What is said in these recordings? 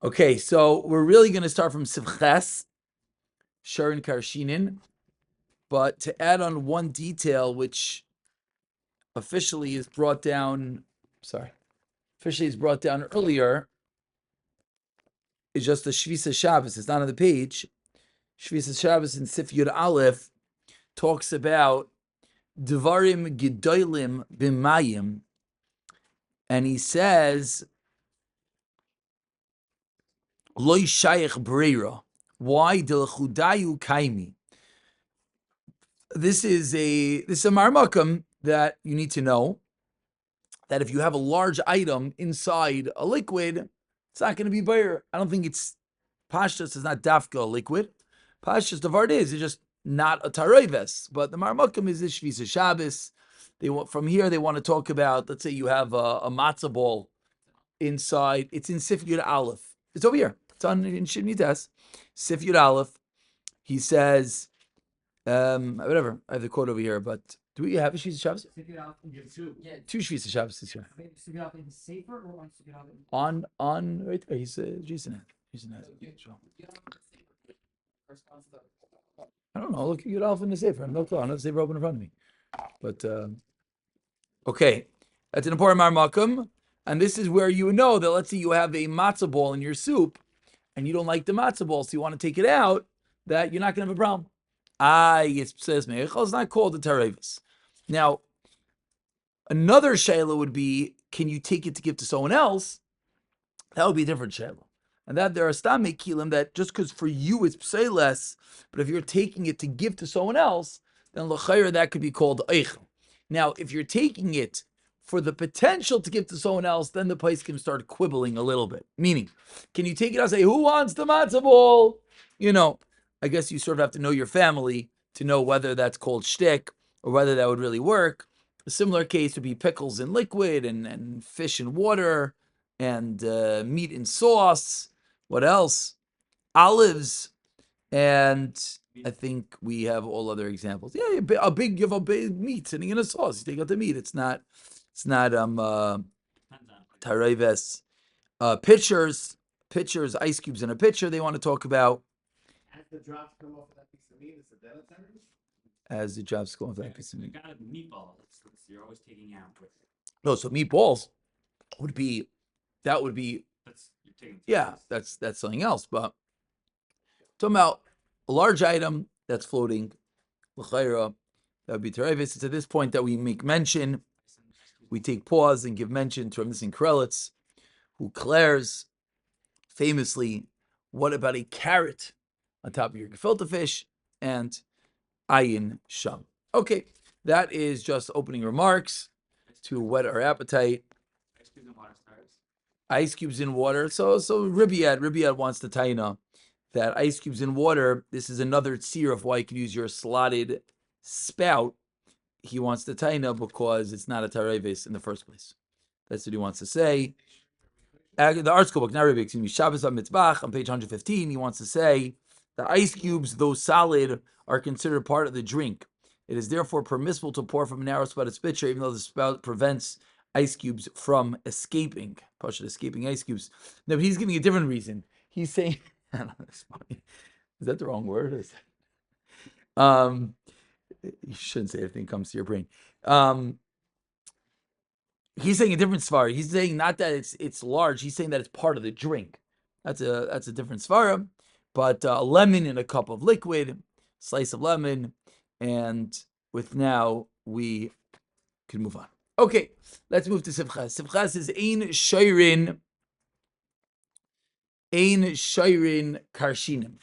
Okay, so we're really going to start from Sivches, Sharon Karshinin, but to add on one detail, which officially is brought down, earlier, is just the Shvisa Shabbos. It's not on the page. Shvisa Shabbos in Sif Yud Aleph talks about Devarim Gedolim B'mayim, and he says, Loi Shayach Breira. Why? Delchudayu Kaimi. This is a marmakam that you need to know that if you have a large item inside a liquid, it's not going to be better. I don't think it's pashtus is not dafka a liquid. Pashtus the vart is just not a tareves. But the marmakam is this shvisa Shabbos. They want from here. They want to talk about. Let's say you have a matzah ball inside. It's in Sif Yud Aleph. It's over here. It's on in Shinitas. Sif Yud Aleph. He says. Whatever. I have the quote over here, but do we have a Shvisa Shabbos? Two Shvisa Shabbos this year. On right there. He's Jason. I don't know. Look at Yud Aleph in the Sefer. No clue. I don't have the Sefer open in front of me. But okay, that's an important marmakum, and this is where you know that. Let's say you have a matzah ball in your soup, and you don't like the matzah ball, so you want to take it out. That you're not going to have a problem. It says Meichel. It's not called the Tarevis. Now, another shayla would be, can you take it to give to someone else? That would be a different shayla. And that there are stam kilim that just because for you it's pseiles, but if you're taking it to give to someone else, then l'chayr that could be called eichel. Now, if you're taking it for the potential to give to someone else, then the place can start quibbling a little bit. Meaning, can you take it out and say, who wants the matzah ball? I guess you sort of have to know your family to know whether that's called shtick or whether that would really work. A similar case would be pickles in liquid and fish in water and meat in sauce. What else? Olives. And I think we have all other examples. Yeah, you have a big meat sitting in a sauce. You take out the meat. It's not tareves. Pitchers, ice cubes in a pitcher. They want to talk about. As the drops come off of that piece of meat, is it deleterious? As the drops come off that piece of meat. Got a meatball. You're always taking out. No, so meatballs would be. That's you're taking. Yeah, that's something else. But talking about a large item that's floating, l'chayra, that would be terevis. It's at this point that we make mention. We take pause and give mention to Missing Krelitz, who declares famously, what about a carrot on top of your gefilte fish and ayin sham? Okay, that is just opening remarks to whet our appetite. Ice cubes in water. So Ribiad wants to taina that ice cubes in water. This is another tzir of why you can use your slotted spout. He wants to taina because it's not a tareves in the first place. That's what he wants to say. The art school book, not Rebbe, excuse me, Shabbos HaMitzbach on page 115, he wants to say the ice cubes, though solid, are considered part of the drink. It is therefore permissible to pour from a narrow spouted spitzer, even though the spout prevents ice cubes from escaping. Pasha escaping ice cubes. No, but he's giving a different reason. He's saying, is that the wrong word? You shouldn't say everything comes to your brain. He's saying a different svara. He's saying not that it's large. He's saying that it's part of the drink. That's a different svara. But a lemon in a cup of liquid, slice of lemon, and with now we can move on. Okay, let's move to Sivchas. Sivchas is ein shayrin karshinim,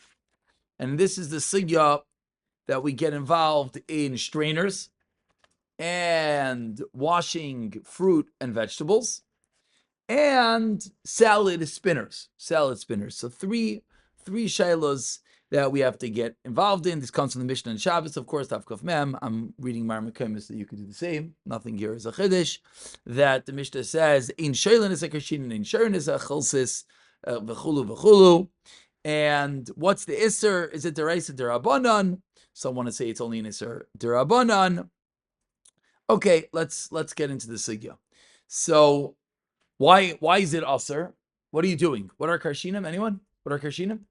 and this is the sugya that we get involved in strainers and washing fruit and vegetables, and salad spinners. So three shaylos that we have to get involved in. This comes from the Mishnah and Shabbos, of course, Tav Kaf Mem. I'm reading Mar Mekayim so you can do the same. Nothing here is a chiddush. That the Mishnah says, in shaylin is a kashin, in shaylin is a chalsis, v'chulu. And what's the isser? Is it deraisa derabanan? Some want to say it's only an isser derabanan. Okay, let's get into the sugya. So why is it aser? What are you doing? What are karshinim? Anyone? What are karshinim?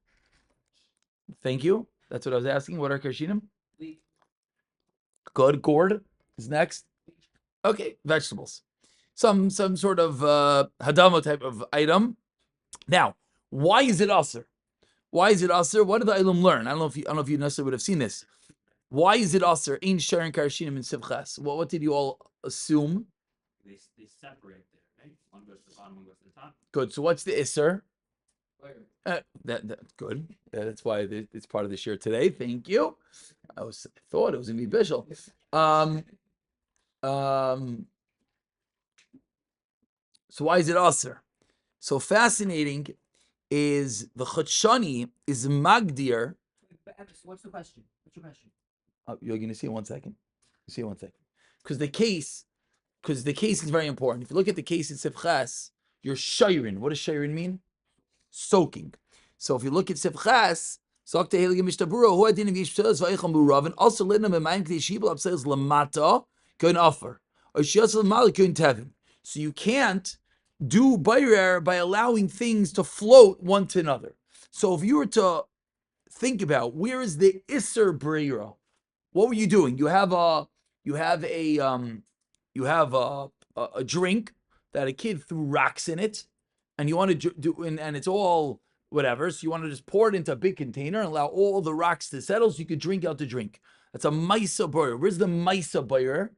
Thank you. That's what I was asking. What are karshinim? Good. Gourd is next. Okay, vegetables. Some sort of hadama type of item. Now, why is it aser? Why is it aser? What did the ilam learn? I don't know if you necessarily would have seen this. Why is it aser? Ein sharing karshinim in sivchas. What did you all assume? They separate there, right? One goes to the bottom, one goes to the top. Good. So what's the iser? That good. That's why it's part of the share today. Thank you. I thought it was gonna be bishul. So why is it aser? So fascinating is the chotshani is magdir. What's the question? What's your question? You're going to see in 1 second. See in 1 second. Because the case is very important. If you look at the case in Sifchas, you're shayrin. What does shayrin mean? Soaking. So if you look at Sifchas, Sokte Helige Mishtabura, who adin v'yishpsels v'aycham burav, also lidnam b'mayim k'dei shibel upsales lamata koin offer, or shiasel mali koin tevin. So you can't do bayrer by allowing things to float one to another. So if you were to think about where is the Isser Breira, what were you doing? You have a drink that a kid threw rocks in it, and you want to do, and it's all whatever. So you want to just pour it into a big container and allow all the rocks to settle, so you could drink out the drink. That's a Maisa Boyer. Where's the Maisa Boyer?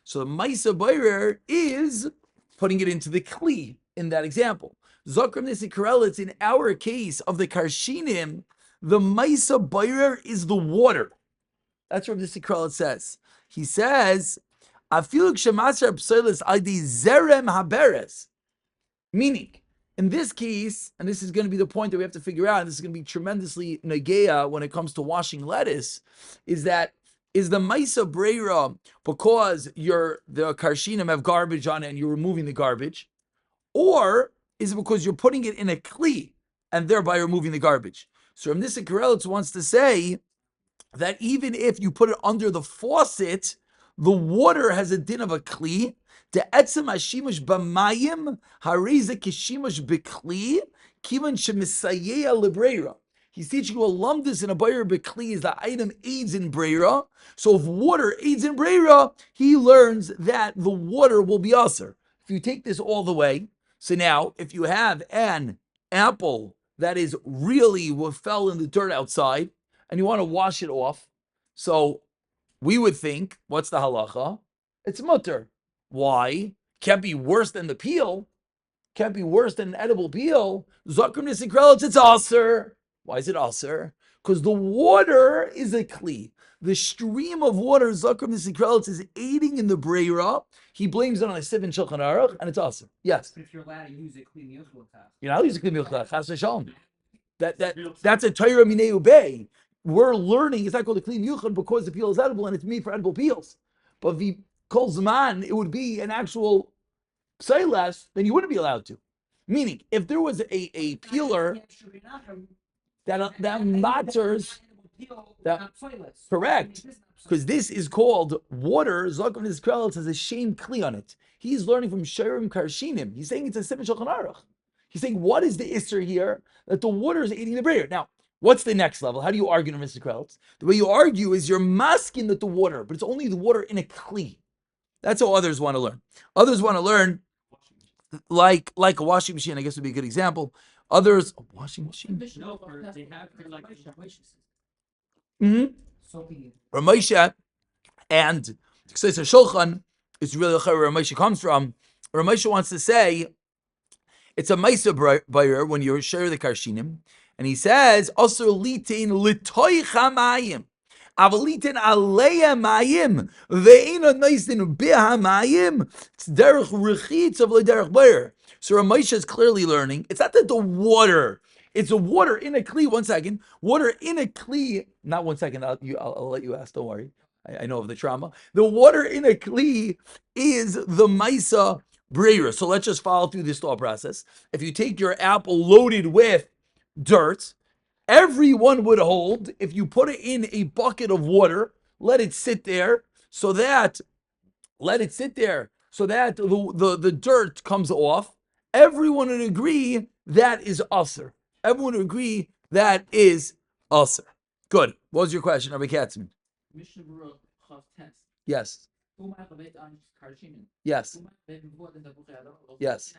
So the Maisa Boyer is putting it into the Kli in that example. Zokram Nisikarel, it's in our case of the Karshinim, the Maisa Boyer is the water. That's what Nisikarel says. He says, Afiluk Shemasar Psoilis Adi Zerem Haberes. Meaning, in this case, and this is going to be the point that we have to figure out, and this is going to be tremendously negea when it comes to washing lettuce, is the Maisa Breira because the Karshinim have garbage on it and you're removing the garbage? Or is it because you're putting it in a Kli and thereby removing the garbage? So Ramnisa Karelitz wants to say that even if you put it under the faucet, the water has a din of a Kli. The etzem hashimush b'mayim hariza kishimush b'kli kivan shemisayea lebreira. He's teaching you a lumdus in a bayer b'kli is the item aids in breira. So if water aids in breira, he learns that the water will be aser. If you take this all the way, so now if you have an apple that is really what fell in the dirt outside and you want to wash it off, so we would think, what's the halacha? It's mutter. Why? Can't be worse than the peel. Can't be worse than an edible peel. Zakrim Nisikrelitz, it's aser. Why is it aser? Because the water is a kli. The stream of water, Zakrim Nisikrelitz, is aiding in the breira. He blames it on a siv in Shulchan Aruch, and it's aser. Yes. But if you're allowed to use it, clean the other You're not using kli milchach. Chas v'shalom. That's a Torah minei ubei. We're learning, it's not called a clean yuchad because the peel is edible and it's made for edible peels. But the kol zman, it would be an actual psailas, then you wouldn't be allowed to. Meaning, if there was a peeler that matters, correct, because this is called water. Zakum Nizkrelitz has a shame kli on it. He's learning from Shirim Karshinim. He's saying it's a Siman Shulchan Aruch. He's saying, what is the Isser here? That the water is eating the breyer. Now, what's the next level? How do you argue, Mr. Krelitz? The way you argue is you're masking that the water, but it's only the water in a kli. That's how others want to learn. Others want to learn like a washing machine, I guess would be a good example. Others, a washing machine? No, they have like Ramosha and Ksesa Shulchan is really where Ramosha comes from. Ramosha wants to say it's a Maisa Bayer when you share the Karshinim, and he says, also litin litoy chamayim. Avalitin aleya mayim ve'ina naisin biha mayim. It's derech rechitz of derech bayer. So Ramosha is clearly learning. It's not that the water. It's a water in a kli. 1 second. Water in a kli. Not 1 second. I'll let you ask. Don't worry. I know of the trauma. The water in a kli is the Maisa Breira. So let's just follow through this thought process. If you take your apple loaded with dirt, everyone would hold, if you put it in a bucket of water, let it sit there so that the dirt comes off, everyone would agree that is usher. Everyone would agree that is usher. Good. What was your question, Rabbi Katzman? Mishnah Berurah Chav Tes. Yes. Uma Chabet an Karshinen. Yes. Uma Ben Vuad in the Bukhara. Yes.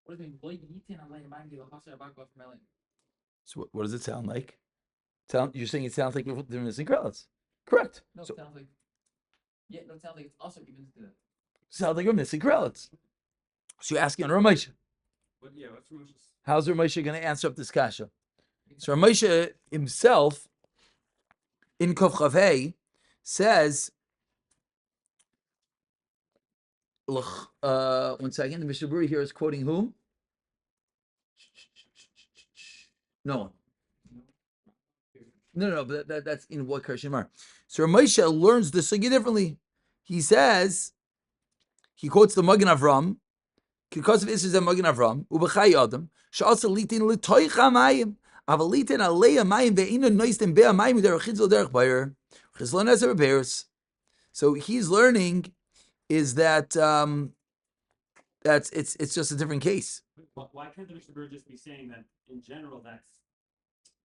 What does it mean? Lo yitin alay mangi lo hasar abakwa from Elim. So what does it sound like? You're saying it sounds like they're missing credits. Correct. No, So it sounds like. Yeah, no, it sounds like it's also even to the. sounds like we're missing credits. So you're asking on Ramesha. But yeah, what's Ramesh's? How's Ramesha going to answer up this kasha? So Ramesha himself in Kov Chavei says, one second, the Mishnah Berurah here is quoting whom? No one. No, but that's in what Karshimar. So Ramesha learns the sugi differently. He says, he quotes the Magen Avram, because of Isra Magen Avram, Ubechai Adam, Sha'asa litin l'toicha mayim, avalitin aleya mayim ve'ina noistim be'a mayim derech chidzol derech bayer, chizlon ezer be'ers. So he's learning is that it's just a different case. Why can't the Mishnah Berurah just be saying that in general that's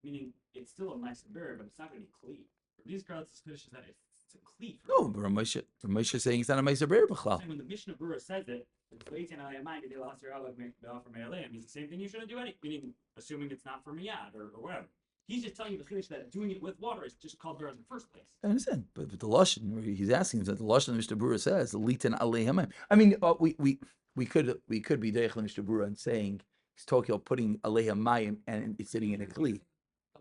meaning it's still a nice bear, but it's not going to be clean. For these crowds, it's that it's a cleat. No, but Ramesha is saying it's not a Meiser Be'er B'chlal. When the Mishnah Berurah says it, means the same thing you shouldn't do any, meaning assuming it's not for miyad or whatever. He's just telling you the chiddush that doing it with water is just called bear in the first place. I understand, but the lashon he's asking is that the lashon the Mishnah Berurah says litin alei hamayim. I mean, we could be deich the Mishnah Berurah and saying he's talking about putting alei hamayim and it's sitting in a kli.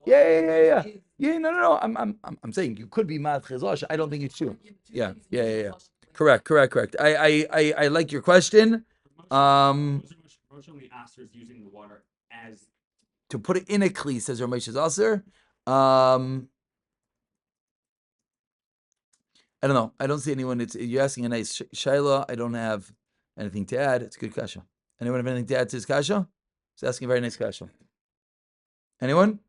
Yeah. No. I'm saying you could be mad chizlash. I don't think it's true. Yeah. Correct. I like your question. Moshe only asks using the water as To put it in a kli, says Ramesh Aser. I don't know. I don't see anyone. You're asking a nice shaila. I don't have anything to add. It's a good kasha. Anyone have anything to add to his kasha? He's asking a very nice kasha. Anyone?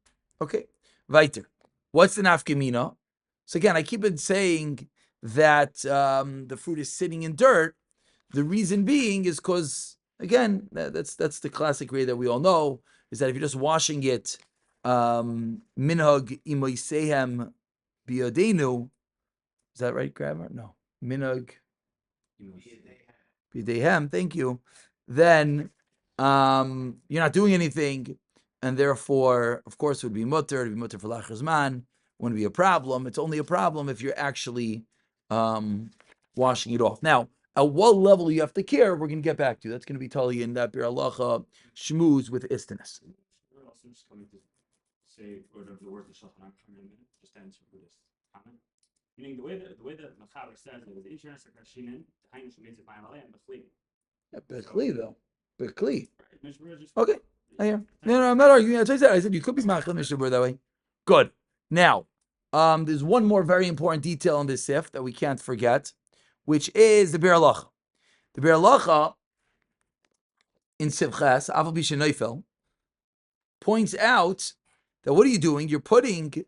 Okay. Weiter. What's the nafkamina? So again, I keep on saying that the fruit is sitting in dirt. The reason being is because, again, that's the classic way that we all know, is that if you're just washing it, minhag imoisehem biodenu, is that right, grammar? No. Minhag bidehem, thank you. Then you're not doing anything, and therefore, of course, it would be mutter. It would be mutter for lachar zman. Wouldn't be a problem. It's only a problem if you're actually washing it off. Now, at what level you have to care, we're going to get back to. That's going to be totally in that Bir Halacha shmooze with istinus. We're also just coming to say whatever the word of Shulchan Aruch in a minute, just to answer for this comment. Meaning the way that Machaber says it is insurance kashinin, the highness makes it by Malay and Bechli. Bechli though. Bechli. Mishnah Berurah just Okay. I hear. No, I'm not arguing. I said you could be machal Mishnah Berurah that way. Good. Now, there's one more very important detail in this sif that we can't forget, which is the Bir Halacha. The Bir Halacha in Sivches, Aval B'Shenoifel, points out that what are you doing? You're putting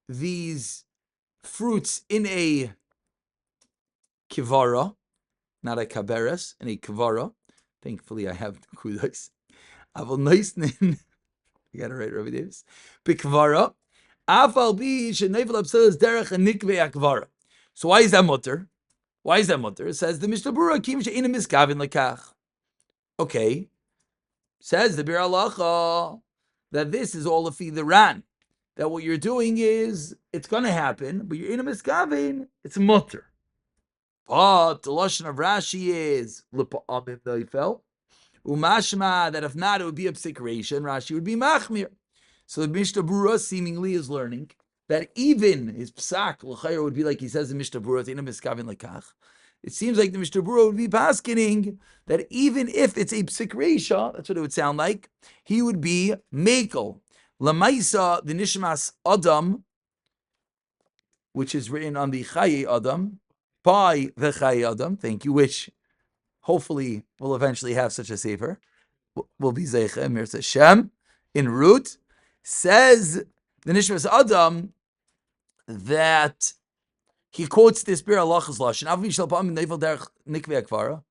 these fruits in a kivara, not a kaberes, in a kivara. Thankfully, I have kudos. Aval Noisnin, you got it right, Rabbi Davis. B'Kivara, Aval B'Shenoifel Abselas Derech and Nikvei Akvara. So why is that mutter? It says the Mishnah Berurah Kim She'ina Miskavin Lekach. Okay, says the Bir Halacha that this is all of the ran. That what you're doing is it's going to happen, but you're in a miskavin, it's mutter. But the lashon of Rashi is l'pa'amim noifel umashma that if not it would be a psikration. Rashi would be machmir. So the Mishnah Berurah seemingly is learning that even his psak l'chayr would be like he says in Mishnah Berurah in a miskavin lekach. It seems like the Mishnah Berurah would be paskening that even if it's a psikresha, that's what it would sound like, he would be mekel. Lamaisa, the Nishmas Adam, which is written on the Chaye Adam, by the Chaye Adam, thank you, which hopefully will eventually have such a sefer, will be Zeicha, Mir Hashem, in root, says the Nishmas Adam that he quotes this Bir Halacha's lashon. Avi shel pa'amim neivel derech nikvei akvara.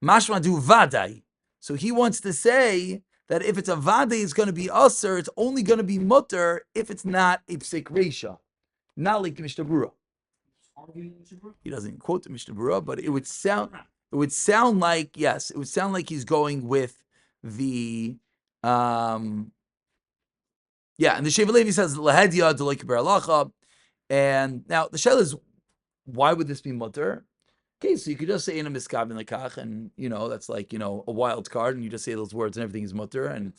Mashma du vadai. So he wants to say that if it's a vadai, it's going to be usr. It's only going to be mutter if it's not a psik resha, not like Mishnah Berurah. He doesn't quote the Mishnah Berurah, but it would sound like, yes, it would sound like he's going with the and the Sheva Levi says lahedia deloy kiber halacha. And now the shell is, why would this be mutter? Okay, so you could just say in a miskavin lekach, and that's like a wild card, and you just say those words and everything is mutter. And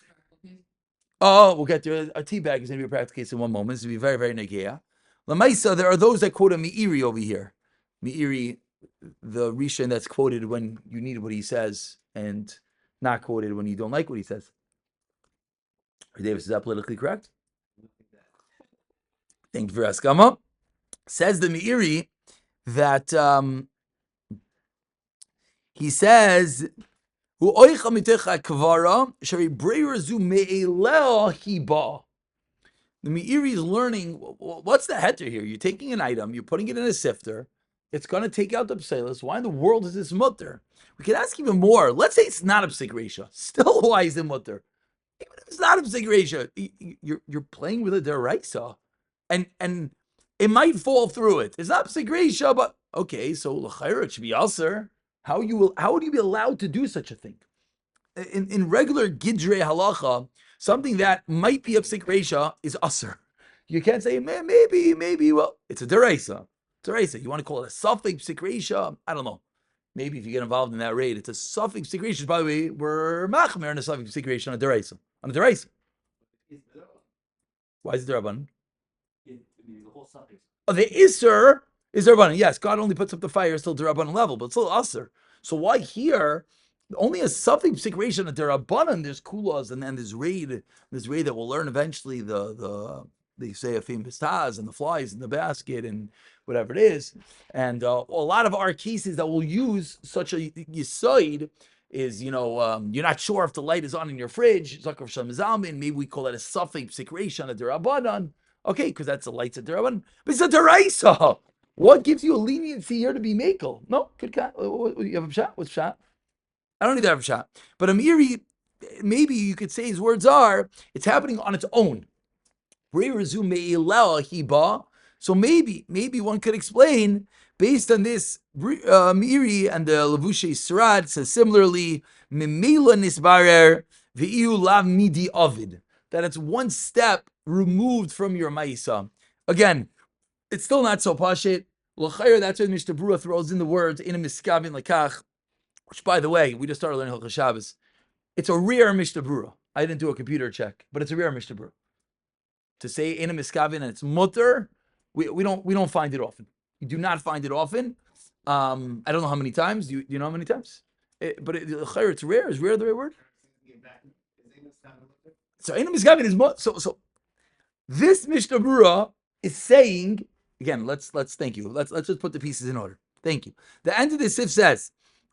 we'll get to a tea bag is going to be a practical case in one moment. It's going to be very, very negeya. Lamaisa, there are those that quote a Meiri over here. Meiri, the Rishon that's quoted when you need what he says and not quoted when you don't like what he says. Davis, is that politically correct? Thank you for Askama. Says the Meiri that he says, the Meiri is learning, what's the heter here? You're taking an item, you're putting it in a sifter, it's going to take out the pselis. Why in the world is this mutter? We could ask even more. Let's say it's not a psik resha. Still, why is it mutter? Even if it's not a psik resha, you're playing with a deraisa, and it might fall through it. It's not psik resha, but okay, so l'chayra it should be aser. How would you be allowed to do such a thing? In regular gidrei halacha, something that might be a psik resha is aser. You can't say maybe. Well, it's a deraisa. Deraisa. You want to call it a suffix psik resha? I don't know. Maybe if you get involved in that raid, it's a suffix psik resha. By the way, we're machmer in a suffix psik resha on a deraisa. On a deraisa. Why is it deraban? The whole suffix. Oh, the iser is deraban. Yes, God only puts up the fire, it's still deraban level, but it's still aser. So why here? Only a suffix psik resha on a derabanan. There's kulas, and then there's raid that we'll learn eventually. They say a famous taz and the flies in the basket and whatever it is. And a lot of our cases that we'll use such a yisoid is, you're not sure if the light is on in your fridge. Zakar Shem Zalmin. Maybe we call it a suffix psik resha on a derabanan. Okay, because that's the lights at derabanan. But it's a deraisa. What gives you a leniency here to be makel? No, good cat. You have a shot? What's shot? I don't need to have a shot. But Amiri, maybe you could say his words are, it's happening on its own. So maybe one could explain, based on this, Amiri and the Levushe Sirad says similarly, Mimela Nisbarer V'iu Lav Midi Ovid, that it's one step removed from your Ma'isa. Again, it's still not so pashit. L'chayr, that's why Mishnah Berurah throws in the words in a miskavin lekach, which, by the way, we just started learning Hilchos Shabbos. It's a rare Mishnah Berurah. I didn't do a computer check, but it's a rare Mishnah Berurah. To say in a miskavin and it's mutter, we don't find it often. We do not find it often. I don't know how many times. Do you know how many times? But it's rare. Is rare the right word? So in a miskavin is mutter. So this Mishnah Berurah is saying, again, let's thank you. Let's just put the pieces in order. Thank you. The end of the sif says,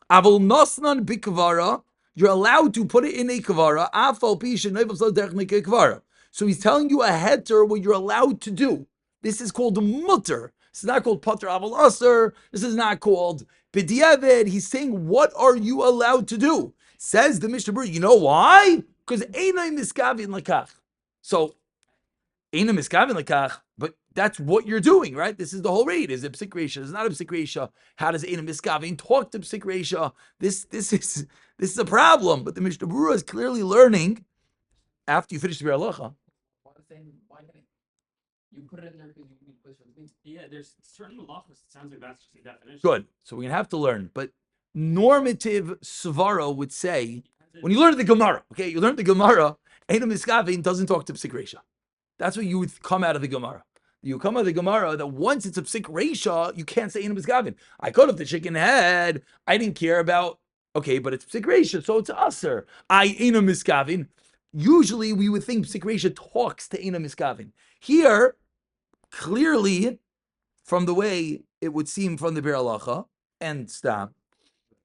Avol nosnan bikavara, you're allowed to put it in a kavara. Afal pisha neivos derech kavara. So he's telling you a heter what you're allowed to do. This is called mutter. This is not called pater avol aser. This is not called b'diavad. He's saying, what are you allowed to do? Says the Mishnah Berurah. You know why? Because einay miskavin lekach. So einay miskavin lekach, but that's what you're doing, right? This is the whole raid. Is it psik resha? It's not a psik resha. How does einay miskavin talk to psik resha? This is a problem. But the Mishnah Berurah is clearly learning after you finish the halacha. You put it in there because you need place for the beans. Yeah, there's certain halachas. It sounds like that's just a definition. Good. So we're gonna have to learn. But normative svara would say, when you learn the Gemara, okay, you learn the Gemara, einay miskavin doesn't talk to psik resha. That's what you would come out of the Gemara. You come out of the Gemara that once it's a psik resha, you can't say einay miskavin. I cut off the chicken head. I didn't care about. Okay, but it's psik resha, so it's aser. I einay miskavin. Usually we would think psik resha talks to einay miskavin. Here, clearly, from the way it would seem from the Bir Halacha, and stop,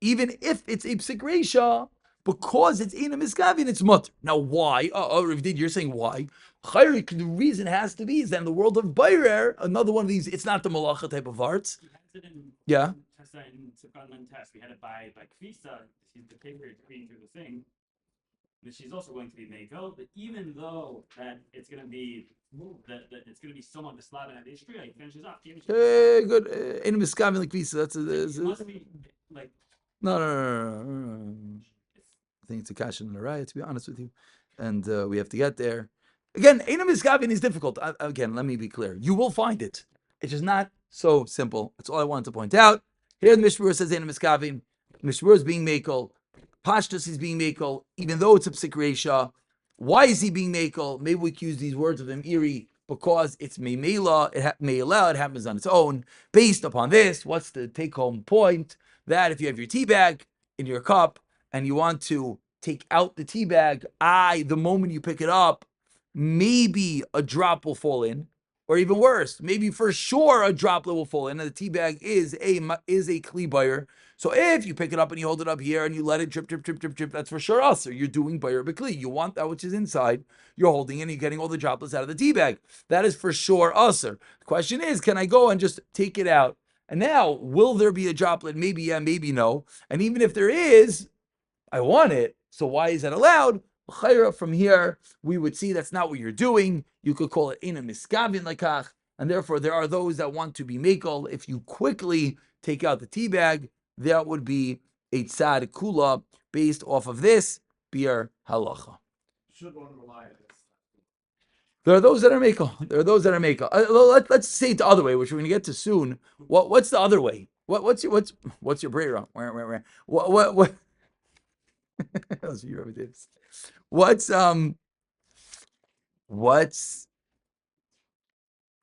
even if it's a psik resha, because it's einay miskavin, it's mutter. Now, why? Rav Did, you're saying why? The reason has to be is that in the world of Bayrer, another one of these, it's not the malacha type of arts. tested in Yeah. tested in Sifkan test. We had it by Kvisa. She's the paper reading through the thing. But she's also going to be Mako. But even though that it's going to be that it's going to be somewhat the slab and the history, he finishes off. Good. Ein miskavin likvisa. That's It must be like no. I think it's a cash in the right, to be honest with you. And we have to get there. Again, Ein miskavin is difficult. Again, let me be clear. You will find it. It's just not so simple. That's all I wanted to point out. Here the Mishmur says Ein miskavin. Mishmur is being makel. Pashtus is being makel, even though it's a psik reisha. Why is he being makel? Maybe we can use these words of him iri because it's meimela. It happens on its own. Based upon this, what's the take-home point? That if you have your tea bag in your cup and you want to take out the tea bag, the moment you pick it up, maybe a drop will fall in, or even worse, maybe for sure a droplet will fall in. And the tea bag is a kli buyer. So if you pick it up and you hold it up here and you let it drip, that's for sure us. Or you're doing buyer b'kli. You want that which is inside. You're holding it and you're getting all the droplets out of the tea bag. That is for sure usher. The question is, can I go and just take it out? And now, will there be a droplet? Maybe yeah, maybe no. And even if there is, I want it. So why is that allowed? From here, we would see that's not what you're doing. You could call it ina miskavin lekach, and therefore there are those that want to be makel. If you quickly take out the tea bag, that would be a tzad kula based off of this beer halacha. Should one rely on this? There are those that are makel. There are those that are makel. Let's say it the other way, which we're going to get to soon. What's the other way? What's your brera? Where? What? What's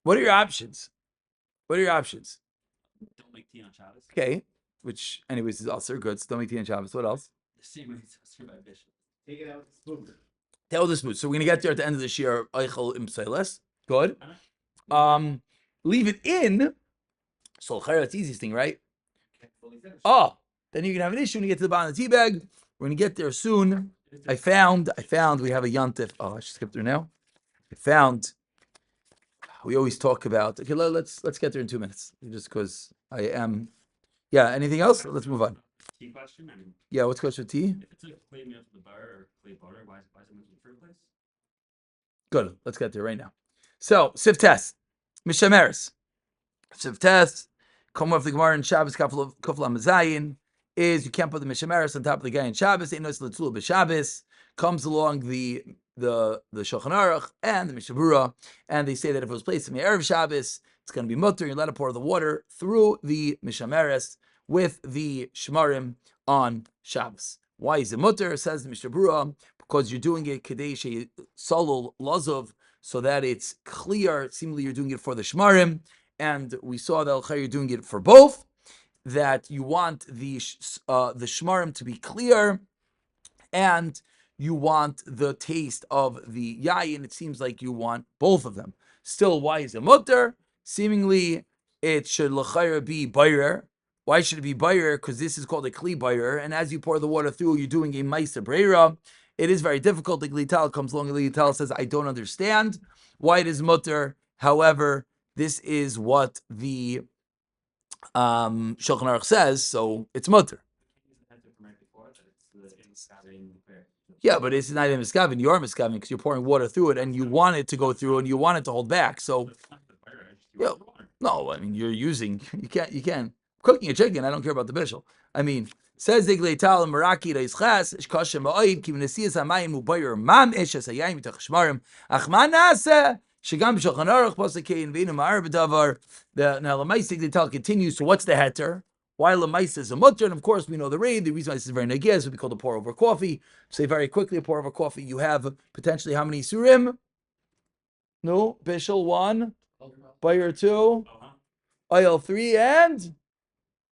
what are your options? What are your options? don't make tea on Shabbos. Okay, which anyways is also good. So don't make tea on Shabbos. What else? The same way it's usher by Bishop. Take it out with the spoon. Tell the smooth. So we're gonna get there at the end of this year. Eichel imseles. Good. Leave it in. So it's the easiest thing, right? Can't fully finish. Then you're gonna have an issue when you get to the bottom of the tea bag. We're gonna get there soon. I found we have a yantif. I should skip through now. We always talk about. Okay, let's get there in 2 minutes. Just because I am. Yeah. Anything else? Let's move on. Tea question. I mean, Yeah. What's question tea? if it's a clay meal for the bar or clay butter, why is it mentioned in the first place? Good. Let's get there right now. So Sif test. Mishameres. Sif test. Come off the Gemara in Shabbos Kufla Mazayin is you can't put the Mishameres on top of the guy in Shabbos. Ain't no Latzul b'Shabbos. Comes along the Shulchan Aruch and the Mishabura, and they say that if it was placed in the Erev Shabbos, it's going to be mutter. You let it pour the water through the Mishameres with the Shmarim on Shabbos. Why is it mutter? Says the Mishabura, because you're doing it Kadesh Salul Lazov, so that it's clear. Seemingly you're doing it for the Shmarim, and we saw that you're doing it for both. That you want the Shmarim to be clear, and you want the taste of the yayin. It seems like you want both of them. Still, why is it mutter? Seemingly, it should l'chayra be bayer. Why should it be bayer? Because this is called a kli bayer, and as you pour the water through, you're doing a ma'isa breira. It is very difficult. The glital comes along, and the glital says, "I don't understand why it is mutter." However, this is what the Shulchan Aruch says, so it's mutter. Yeah, but it's not even miskavin. You are miskavin because you're pouring water through it, and you want it to go through, and you want it to hold back. So, yeah, no, I mean you're using. You can't cooking a chicken. I don't care about the bishul. I mean, says Diglei Tal Meraki Reischas Shkashem Ma'id Kim Nesias Hamayim Ubayir Mam Eshes Hayayim Mitach Shmarim Achman Nase Shigam B'Shulchan Aruch Pasakein Veinu Ma'ar B'Davar. Now the Ma'is Diglei Tal continues. So what's the heter? Why Lamais is a mutter, and of course we know the raid. The reason why this is very nagias is we call the pour over coffee. Say very quickly, a pour over coffee. You have potentially how many surim? No, bishul 1, bayer 2, oil 3, and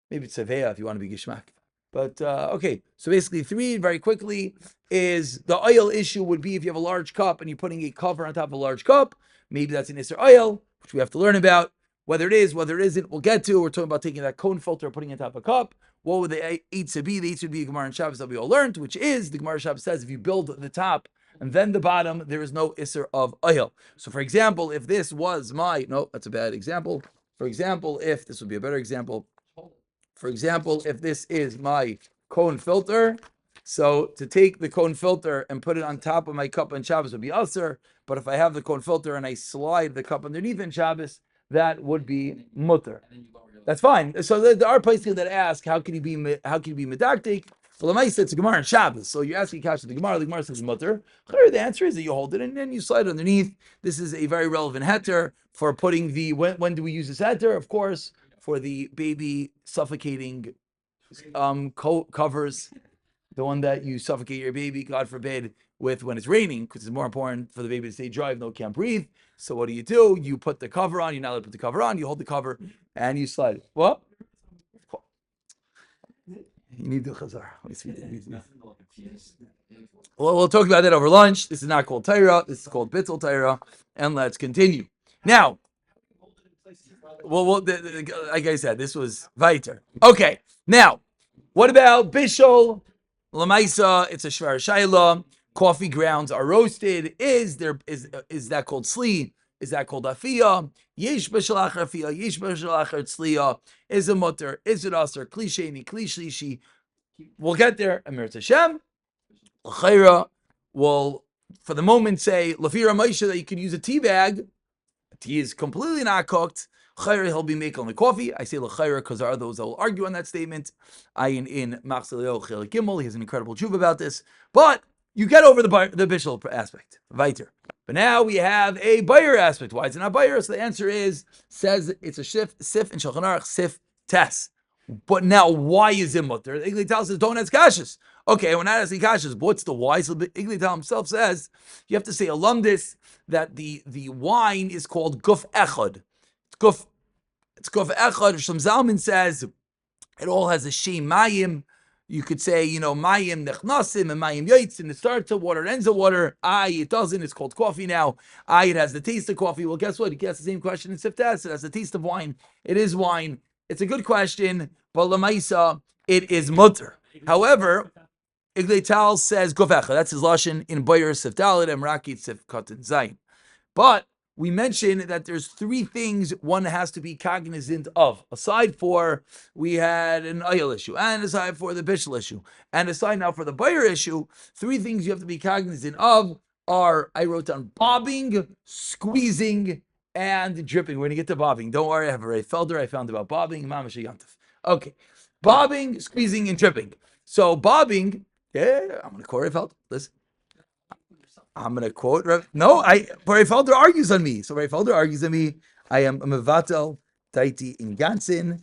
maybe it's seveya if you want to be gishmak. But okay, so basically 3 very quickly is the oil issue would be if you have a large cup and you're putting a cover on top of a large cup. Maybe that's an Isser oil, which we have to learn about. Whether it is, whether it isn't, we'll get to. We're talking about taking that cone filter, putting it on top of a cup. What would the eight to be? The eight would be a Gemara and Shabbos that we all learned, which is the Gemara Shabbos says if you build the top and then the bottom, there is no Isser of oil. So, for example, if this was that's a bad example. For example, if this would be a better example, for example, if this is my cone filter, so to take the cone filter and put it on top of my cup on Shabbos would be usher. But if I have the cone filter and I slide the cup underneath in Shabbos, that would be mutter. That's fine. So there are places that ask, how can you be medactic? Well, the Maisa, it's a Gemara on Shabbos. So you're asking Kasha the Gemara says mutter. The answer is that you hold it and then you slide it underneath. This is a very relevant heter for putting the, when do we use this heter? Of course, for the baby suffocating covers, the one that you suffocate your baby, God forbid, with when it's raining, because it's more important for the baby to stay dry if no can't breathe. So what do? You put the cover on. You're not allowed to put the cover on. You hold the cover and you slide it. What? You need the chazar. Well, we'll talk about that over lunch. This is not called Torah. This is called Bittul Torah. And let's continue. Now, like I said, this was Viter. Okay. Now, what about Bishol? Lamaisa, it's a Shvar Shaila. Coffee grounds are roasted. Is that called Sli? Is that called Afiyah? Yesh b'shalach Afiyah, Yesh b'shalach Tzliya. Is a mutter? Is it aser? Klisheni, Klishlishi. We'll get there. Amir Hashem. L'chayra will, for the moment, say Lafira Maisha that you could use a tea bag. Tea is completely not cooked. Chayra, he'll be making the coffee. I say l'chayra because there are those that will argue on that statement. Ayin in Machzaleo Chel Gimel, he has an incredible tshuva about this. But you get over the bishul aspect. Weiter. But now we have a buyer aspect. Why is it not buyer? So the answer is, says it's a sif in Shulchan Aruch, sif tes. But now, why is it mutter? Iglital says, don't ask kashas. Okay, we're not asking kashas, but what's the why? So Iglital himself says, you have to say alumdis, that the wine is called guf echad. It's guf echad. Shlomo Zalman says, it all has a shem mayim. You could say, mayim nechnasim and mayim yotzim. It starts with water, it ends with water. It doesn't. It's called coffee now. It has the taste of coffee. Well, guess what? It gets the same question in Siftas. It has the taste of wine. It is wine. It's a good question, but lamaisa, it is mutter. However, Iglital says gofecha. That's his lashon in Bayer Sifdalit and Rakit Sif Katan Zayin. But we mentioned that there's three things one has to be cognizant of. Aside for, we had an oil issue, and aside for the bishul issue, and aside now for the Bayer issue, three things you have to be cognizant of are, I wrote down, bobbing, squeezing, and dripping. We're going to get to bobbing. Don't worry, I have a Ray Felder I found about bobbing. Mamash Yantif. Okay. Bobbing, squeezing, and dripping. So bobbing, I'm going to quote Ray Felder. Listen. I'm going to quote Ray Felder argues on me. So Ray Felder argues on me. I am a mevatel taiti in Gansin,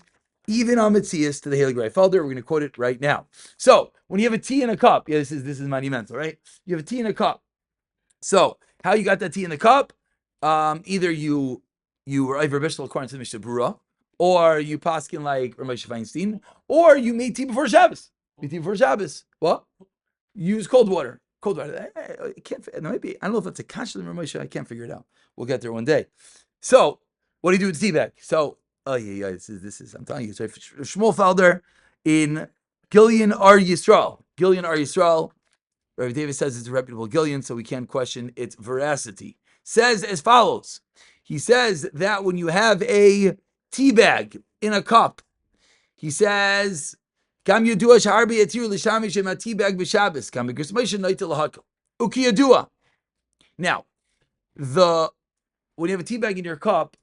even on Metzias to the Halig Ray Felder. We're going to quote it right now. So when you have a tea in a cup, this is monumental, right? You have a tea in a cup. So how you got that tea in the cup? Either you were Iver Bishel according to the Mishnah Brura, or you paskin like Ramesh Feinstein, or you made tea before Shabbos. Made tea before Shabbos. What? Use cold water. Cold water. I can't. Maybe I don't know if it's a kasha Ramesh. I can't figure it out. We'll get there one day. So what do you do with the tea bag? So this is. I'm telling you. So Shmuel Felder in Gillian Ar Yisrael. Rabbi David says it's a reputable Gillian, so we can't question its veracity. Says as follows. He says that when you have a tea bag in a cup, he says, Kam yadua shaharbi yatir l'shami shem tea bag b'Shabbos. Kam b'grismation naitel lahakal. Uki yadua. Now, when you have a tea bag in your cup,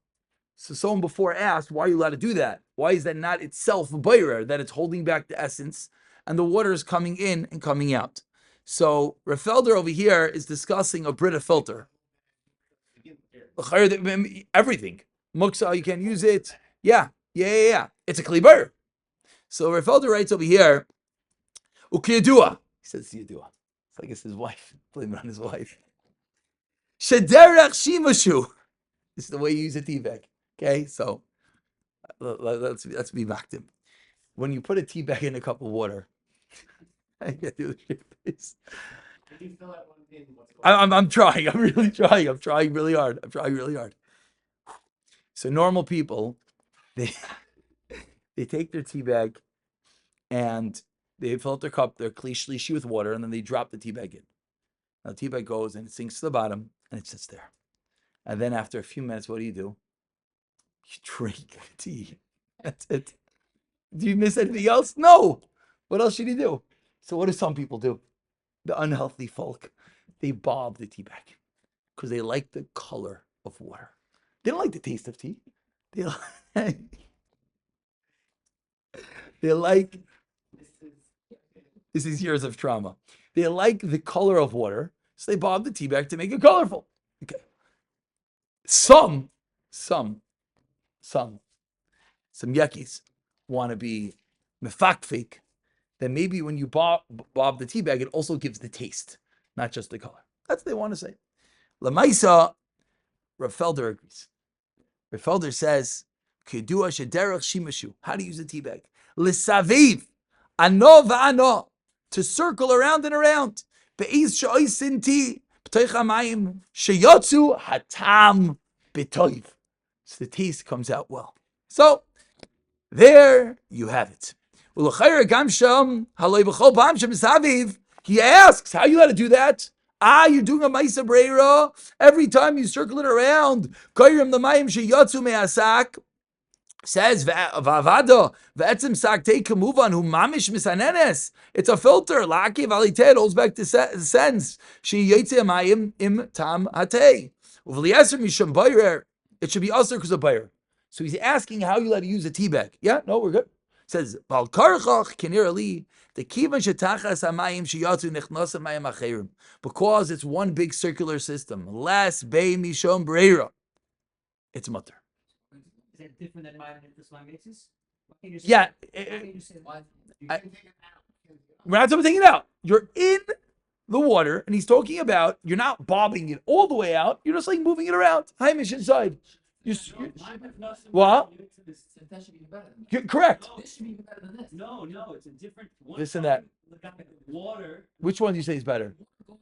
so someone before asked, why are you allowed to do that? Why is that not itself a bayrer, that it's holding back the essence and the water is coming in and coming out? So Rafelder over here is discussing a Brita filter. Everything. Muksa, you can use it. Yeah. It's a kliber. So Rafelder writes over here, Ukiyadua. He says Yadua. It's like it's his wife. Blame it on his wife. Shederach Shimashu. This is the way you use a tea bag. Okay, so let's be maktim. When you put a tea bag in a cup of water, I can't do this. I'm trying. I'm really trying. I'm trying really hard. So normal people, they take their tea bag and they fill up their cup, their klishlishi with water, and then they drop the tea bag in. Now the tea bag goes and it sinks to the bottom and it sits there. And then after a few minutes, what do? You drink tea. That's it. Do you miss anything else? No. What else should he do? So what do some people do? The unhealthy folk, they bob the tea bag because they like the color of water. They don't like the taste of tea. They like, they like this is years of trauma. They like the color of water, so they bob the tea bag to make it colorful. Okay. Some yuckies want to be mefakfik. Then maybe when you bob the tea bag, it also gives the taste, not just the color. That's what they want to say. Lamaisa, Rav Felder agrees. Rav Felder says, "Kedua shederach shimashu." How to use a tea bag? Lisaviv, ano va'ano, to circle around and around. Be'ez she'oisin tea, b'toich hamayim, sheyotzu hatam b'toiv. So the taste comes out well. So there you have it. He asks, how you got to do that? You're doing a Maisa Breira. Every time you circle it around, says Vavada, Vetzim Sakte Kamuvan, who Mamish Misanenes. It's a filter. Laki Valite holds back the sense. She Yetze Mayim Im Tam Hate. Uvlieser Misham Bayer. It should be usher because of Bayer. So he's asking how you let to use a tea bag. Yeah, no, we're good. Says Bal Karchach Kinir Ali, the Kivan Shetachas Hamayim Shiyatzu Nechnas Hamayim Acherim. Because it's one big circular system. Less Bei Misham Breira. It's mutter. Is that different than mine and this one mixes? Yeah. We're not talking about taking it out. You're in the water, and he's talking about you're not bobbing it all the way out. You're just like moving it around. Heimish inside. What? That should be better than You're correct. this. Should be better than this. No, it's a different one. This and that. Water. Which one do you say is better? Going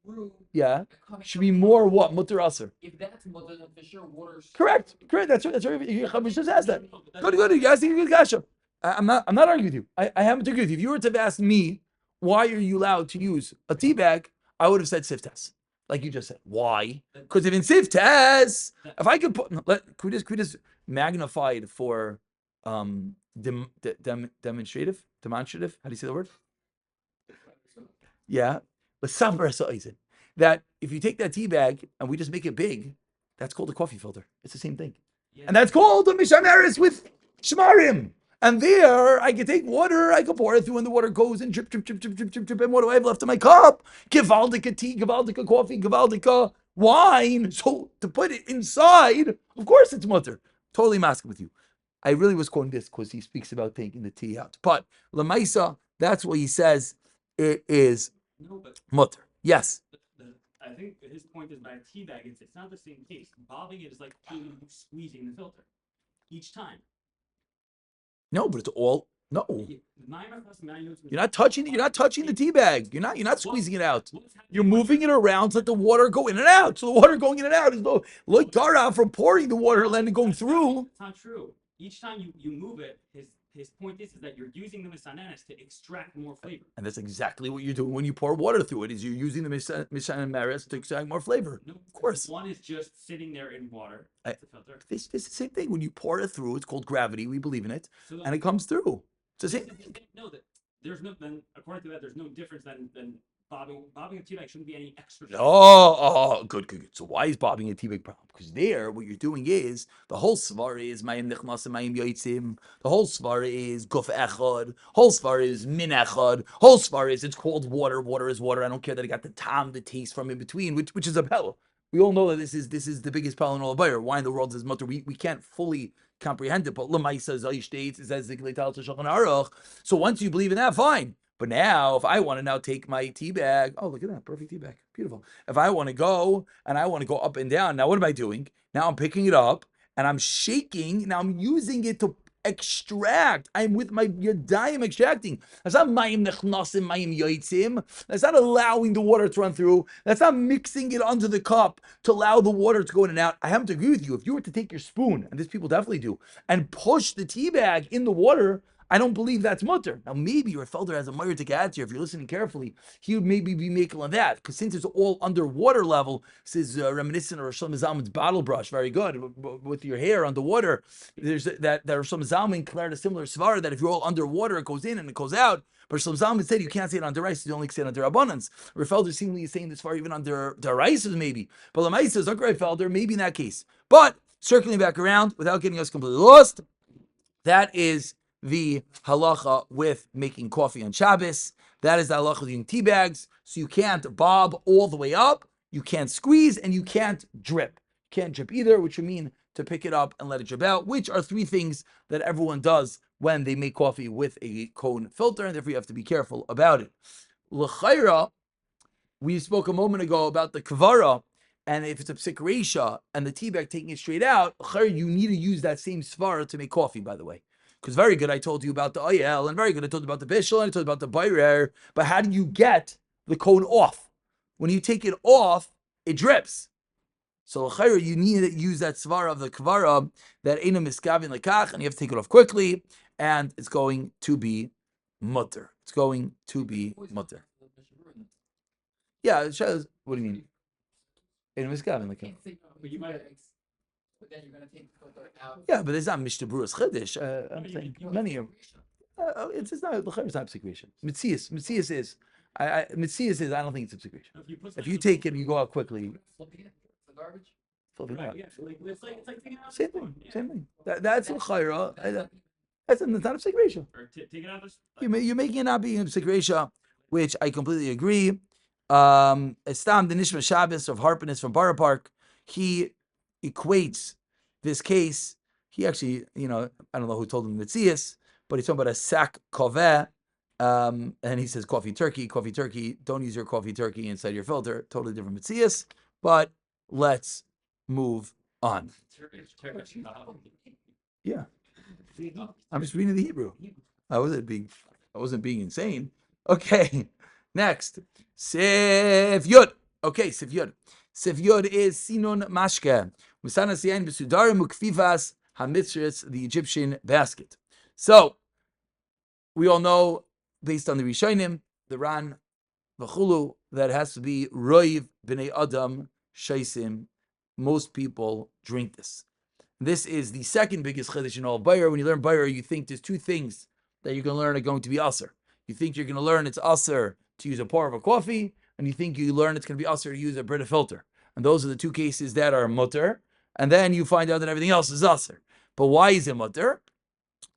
through Yeah. and coming Should be out. more what? Mutter aser. If that's what then for sure water's Correct. That's right. Chavish just asked that. Good. You guys think you're good, Gasha. I'm not arguing with you. I haven't agreed with you. If you were to have asked me, why are you allowed to use a tea bag? I would have said siftas. Like you just said. Why? Because if in siftas, if I could put, could we just magnify it for demonstrative? Demonstrative? How do you say the word? Yeah. That if you take that tea bag and we just make it big, that's called a coffee filter. It's the same thing. Yeah. And that's called a mishameres with shmarim. And there, I can take water, I can pour it through, and the water goes and drip. And what do I have left in my cup? Gewaldika tea, gewaldika coffee, gewaldika wine. So to put it inside, of course it's mutter. Totally masking with you. I really was quoting this because he speaks about taking the tea out. But Lamaisa, that's what he says it is mutter. Yes. I think his point is by a tea bag, it's not the same taste. Bobbing it is like squeezing the filter each time. No, but it's all no. You're You're not touching it. You're not touching the tea bag. You're not squeezing it out. You're moving it around to let the water go in and out. So the water going in and out is like gara from pouring the water and then going through. It's not true. Each time you move it, his point is that you're using the misanenes to extract more flavor. And that's exactly what you're doing when you pour water through it. Is you're using the misanenes to extract more flavor. No, of course. One is just sitting there in water. It's a filter. This is the same thing. When you pour it through, it's called gravity. We believe in it, So and it comes through. It's the same. No, that there's no. Then according to that, there's no difference than bobbing a tea bag shouldn't be any extra. Good. So why is bobbing a tea bag problem? Because there, what you're doing is the whole svar is mayim nichnasim, mayim yoitzim. The whole svar is guf echad. Whole svar is min echad. Whole svar is it's called water. Water is water. I don't care that it got the tam, the taste from in between, which is a pella. We all know that this is the biggest pella in all of Bayer. Why in the world is mutter? We can't fully comprehend it. But lemaisa zay states it says the gleital shulchan aruch. So once you believe in that, fine. But now, if I want to now take my tea bag, oh, look at that, perfect tea bag, beautiful. If I want to go and I want to go up and down, now what am I doing? Now I'm picking it up and I'm shaking. Now I'm using it to extract. I'm with my yadayim extracting. That's not mayim nechnasim, mayim yoitzim. That's not allowing the water to run through. That's not mixing it under the cup to allow the water to go in and out. I have to agree with you. If you were to take your spoon, and this people definitely do, and push the tea bag in the water, I don't believe that's mutter. Now maybe your felder has a meyer to add here. If you're listening carefully, he would maybe be making on that because since it's all underwater level, this is reminiscent of Rosh Zalman's bottle brush. Very good with your hair underwater. There's that Rosh Zalman declared a similar svara that if you're all underwater, it goes in and it goes out. But Rosh Zalman said you can't say it under rice, you only say it under abundance. Felder seemingly is saying this far even under rice maybe. But Lamaisa is not Felder, maybe in that case. But circling back around without getting us completely lost, that is the halacha with making coffee on Shabbos. That is the halacha with using tea bags. So you can't bob all the way up, you can't squeeze, and you can't drip. You can't drip either, which would mean to pick it up and let it drip out, which are three things that everyone does when they make coffee with a cone filter, and therefore you have to be careful about it. L'chayra, we spoke a moment ago about the kavara, and if it's a psik reisha and the tea bag taking it straight out, you need to use that same svara to make coffee, by the way. Because very good, I told you about the oyel, and very good, I told you about the bishul, and I told you about the bayrer, but how do you get the cone off? When you take it off, it drips. So you need to use that svara of the kavara that ain't a miskavin lekach, and you have to take it off quickly, and it's going to be mutter. It's going to be mutter. Yeah, it shows. What do you mean? Ain't a miskavin lekach. But you might. But then you're gonna take the filter out. Yeah, but it's not Mishnah Berurah's Chiddush. I'm saying many of it's not it's not psik. Mitzias is. Mitzias is. I don't think it's a psik. If you take it, you go out quickly. Flipping it. The garbage. Flipping Right, out. yeah. It's like taking out Same the thing. phone, yeah. Same thing. That's l'chayra. That's not a psik. Or take it out of You're making it not being a psik, which I completely agree. Estam the Nishma Shabbos of Harpeness from Borough Park. He equates this case. He actually, I don't know who told him Mitzias, but he's talking about a sack koveh, and he says coffee turkey. Don't use your coffee turkey inside your filter. Totally different Mitzias, but let's move on. Yeah, I'm just reading the Hebrew. I wasn't being insane. Okay, next. Sif Yud. Okay, Sif Yud. Sif Yud is Sinun Mashke. Musanas Yain B'Sudarim Ukfivas HaMitzris, the Egyptian basket. So, we all know, based on the Rishonim, the Ran, the Chulu, that has to be Roiv B'nei Adam Shaisim. Most people drink this. This is the second biggest chiddush in all Bayer. When you learn Bayer, you think there's two things that you're going to learn are going to be aser. You think you're going to learn it's aser to use a pour of a coffee, and you think you learn it's going to be aser to use a Brita filter. And those are the two cases that are mutter. And then you find out that everything else is aser. But why is it mutter?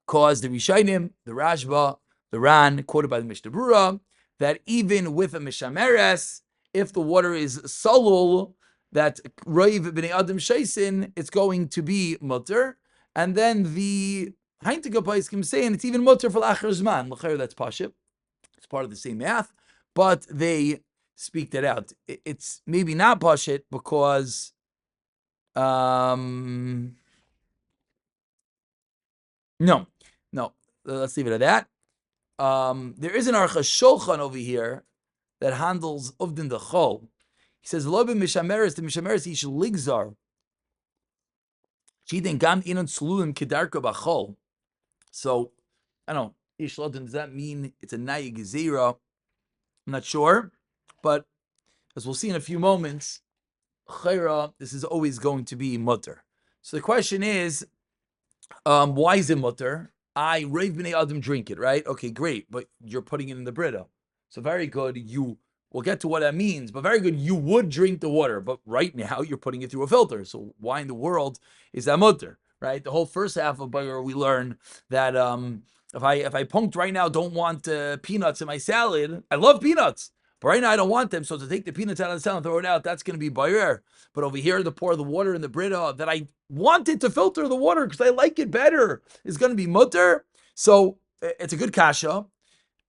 Because the Rishayim, the Rashba, the Ran, quoted by the Mishnah Berurah, that even with a mishameres, if the water is salul, that roiv b'nei adam shaisin, it's going to be mutter. And then the Heintige Paiskim saying it's even mutter for l'achar zman. L'chayr, that's pashut. It's part of the same math, but they speak that out. It's maybe not pashut because no. Let's leave it at that. There is an Aruch Shulchan over here that handles Uvdin the Chol. He says, "Lo b'mishameres the mishameres ish ligzar. Shiden gam inon sululim kedarka b'chol." So, I don't know. Ish lodin, does that mean it's a nayig zera? I'm not sure, but as we'll see in a few moments, chayra, this is always going to be mutter. So the question is, why is it mutter? Reiv b'nei Adam drink it, right? Okay, great, but you're putting it in the Brita. So very good, we'll get to what that means, but very good, you would drink the water, but right now you're putting it through a filter. So why in the world is that mutter, right? The whole first half of Bayer, we learn that if I punked right now, don't want peanuts in my salad, I love peanuts, but right now I don't want them, so to take the peanuts out of the salad and throw it out, that's going to be Bayer. But over here, to pour the water in the Brita that I wanted to filter the water because I like it better is going to be mutter. So it's a good kasha.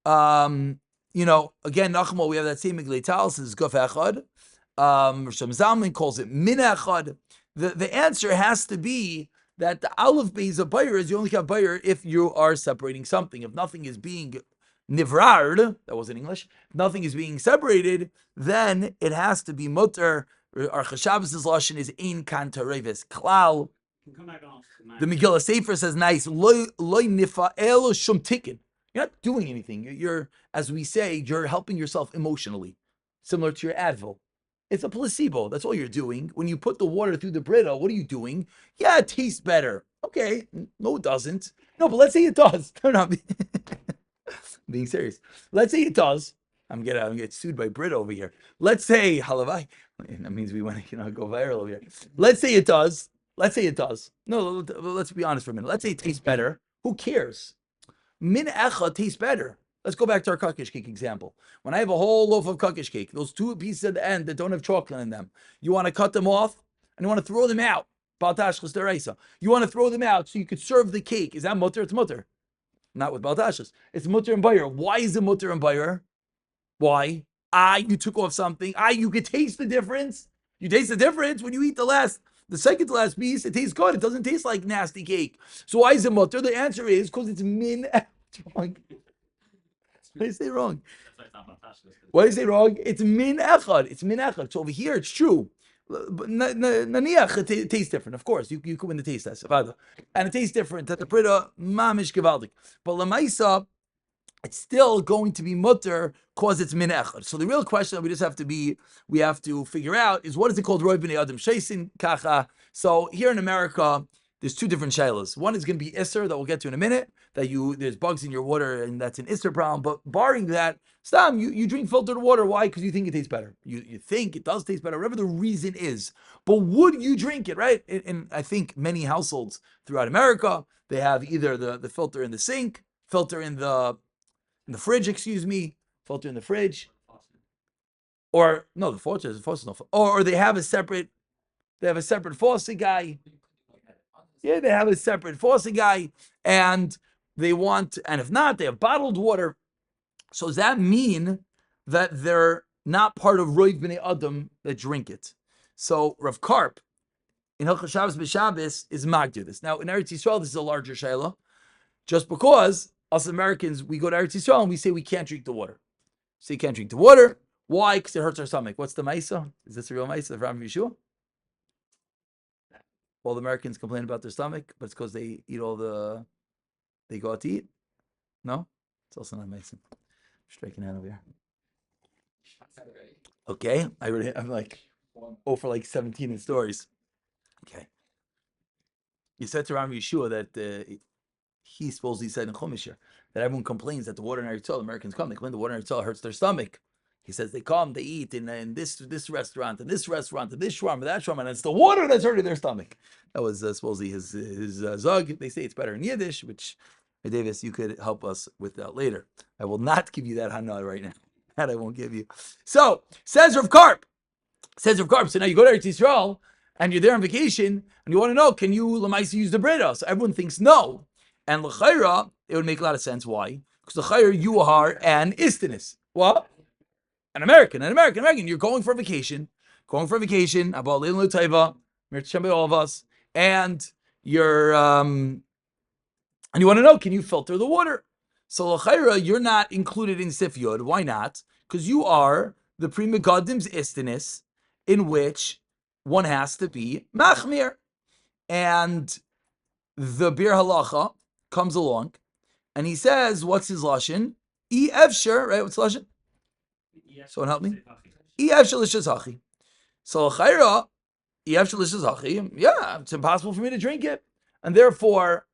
Again, Nachmal, we have that same Miglei says Guf Echad. Rishon Zalman calls it Min Echad. The answer has to be that the Aleph Beis of Bayer is you only have Bayer if you are separating something. If nothing is being nivrard, that was in English, if nothing is being separated, then it has to be mutter. Our Chashavas' lashon is ein kan tareves klal. Can come back on. The Megillah Sefer says nice. Loy nifa'el shum tikkun. You're not doing anything. You're, as we say, you're helping yourself emotionally, similar to your Advil. It's a placebo. That's all you're doing. When you put the water through the Brita, what are you doing? Yeah, it tastes better. Okay. No, it doesn't. No, but let's say it does. No, no, I'm being serious. Let's say it does. I'm gonna get sued by Brita over here. Let's say halavai. That means we want to, go viral over here. Let's say it does. Let's say it does. No, let's be honest for a minute. Let's say it tastes better. Who cares? Min echa tastes better. Let's go back to our cookish cake example. When I have a whole loaf of cookish cake, those two pieces at the end that don't have chocolate in them, you want to cut them off and you want to throw them out. Baltashchus deraisa. You want to throw them out so you could serve the cake. Is that mutter? It's mutter. Not with baltashchus. It's mutter and bayer. Why is it mutter and bayer? Why? You took off something. You could taste the difference. You taste the difference when you eat the second to last piece. It tastes good. It doesn't taste like nasty cake. So why is it mutter? The answer is because it's min. Wrong. Why did I say wrong? Why did I say wrong? It's min echad. It's min echad. So over here, it's true. But naniach, it tastes different. Of course, you could win the taste test. And it tastes different. That the Brita, mamish gevaldik. But lamaisa, it's still going to be mutter because it's min echad. So the real question that we have to figure out is, what is it called? Roy b'nei adam sheisin kacha. So here in America, there's two different shaylas. One is going to be isser, that we'll get to in a minute, that there's bugs in your water and that's an isser problem. But barring that, Stam, you drink filtered water. Why? Because you think it tastes better. You think it does taste better, whatever the reason is. But would you drink it, right? And I think many households throughout America, they have either the filter in the sink, filter in the fridge, filter in the fridge, or no, the faucet no, or they have a separate faucet guy. Yeah, they have a separate faucet guy, and if not, they have bottled water. So does that mean that they're not part of Roiv B'nei Adam that drink it? So Rav Karp in Hilchos Shabbos B'Shabbos is magdir this. Now in Eretz Yisrael, this is a larger shayla, just because us Americans, we go to Eretz Yisrael and we say we can't drink the water. So you can't drink the water. Why? Because it hurts our stomach. What's the Maisa? Is this a real Maisa from Yeshua? All the Americans complain about their stomach, but it's because they eat they go out to eat? No? It's also not Maisa. Striking out over here. Okay, I'm like 0 for like 17 in stories. Okay. You said to Ram Yeshua that he supposedly said in Chumash here that everyone complains that the water in Eretz Yisrael, Americans come, they complain the water in Eretz Yisrael hurts their stomach. He says they come, they eat in this restaurant, and this restaurant, and this shawarma, that shawarma, and it's the water that's hurting their stomach. That was supposedly his zug. They say it's better in Yiddish, which, Davis, you could help us with that later. I will not give you that hana right now. That I won't give you. So, says Rav Karp. So now you go to Eretz Yisrael, and you're there on vacation, and you want to know, can you Lamaisa use the Brita? So everyone thinks no. And l'chayra, it would make a lot of sense. Why? Because l'chayra, you are an istanis. What? An American. You're going for a vacation. About Leilin L'Taiva, all of us, and you're and you want to know, can you filter the water? So l'chayra, you're not included in Sif Yod. Why not? Because you are the Pri Megadim's istanis, in which one has to be machmir, and the Bir Halacha comes along, and he says, what's his lashon? E efsher, right? What's lashon? Someone help me. E efsher l'shazachi. So l'chayra, e efsher l'shazachi. Yeah, it's impossible for me to drink it, and therefore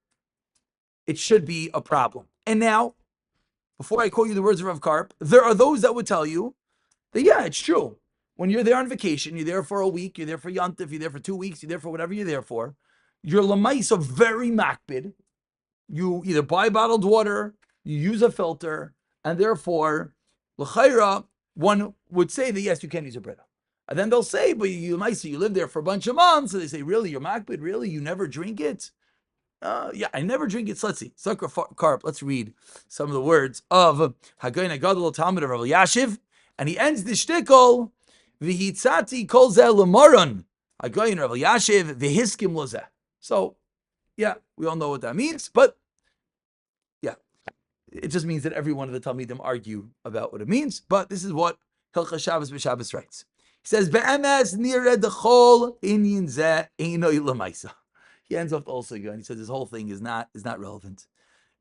it should be a problem. And now, before I quote you the words of Rav Karp, there are those that would tell you that yeah, it's true. When you're there on vacation, you're there for a week, you're there for Yantif, you're there for 2 weeks, you're there for whatever you're there for. Your lamais are very makbid. You either buy bottled water, you use a filter, and therefore, l'chayra, one would say that yes, you can use a Brita. And then they'll say, but you live there for a bunch of months, so they say, really, you're makbid? Really? You never drink it? Yeah, I never drink it. So let's see. Sakra Karp, let's read some of the words of Hagayin Agadol Talmud of Rav Yashiv, and he ends the shtickle, V'hitzati kol zeh l'maron, Hagayin Rav Yashiv, v'hiskim lozeh. So, yeah, we all know what that means, but yeah, it just means that every one of the Talmidim argue about what it means, but this is what Hilchos Shabbos B'Shabbos writes. He says, Be'emes nired dechol inyin zeh einoi l'maisa. He ends off also again. He says this whole thing is not relevant.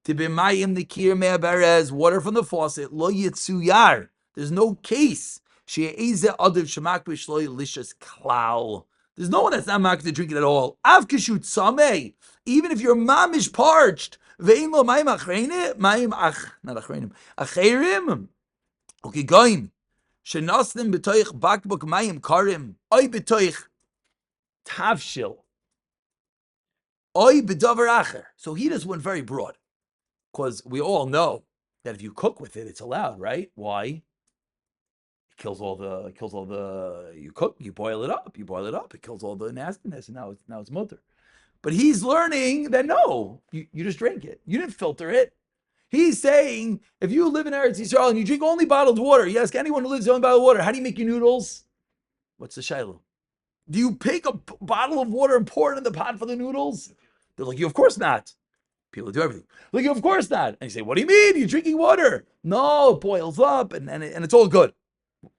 Tibimayim nikir me'aberez, water from the faucet, lo yitzuyar. There's no case. She'eze adav shemakbish lo yilishas klal. There's no one that's not marked to drink it at all. Av kishut sameh. Even if your mom is parched. Ve'in lo mayim achreinim. Mayim not achreinim. Acherim. Okay, goin. Shenaslim b'toich bakbuk mayim karim. Oy b'toich tavshil. Oy b'davar acher. So he just went very broad. Because we all know that if you cook with it, it's allowed, right? Why? It kills all the. You cook, you boil it up, it kills all the nastiness, and now it's mutter. But he's learning that no, you just drink it. You didn't filter it. He's saying if you live in Eretz Yisrael and you drink only bottled water, you ask anyone who lives on bottled water, how do you make your noodles? What's the shiloh? Do you pick a bottle of water and pour it in the pot for the noodles? They're like, you of course not. People do everything. Like, of course not. And you say, what do you mean? You're drinking water. No, it boils up and it's all good.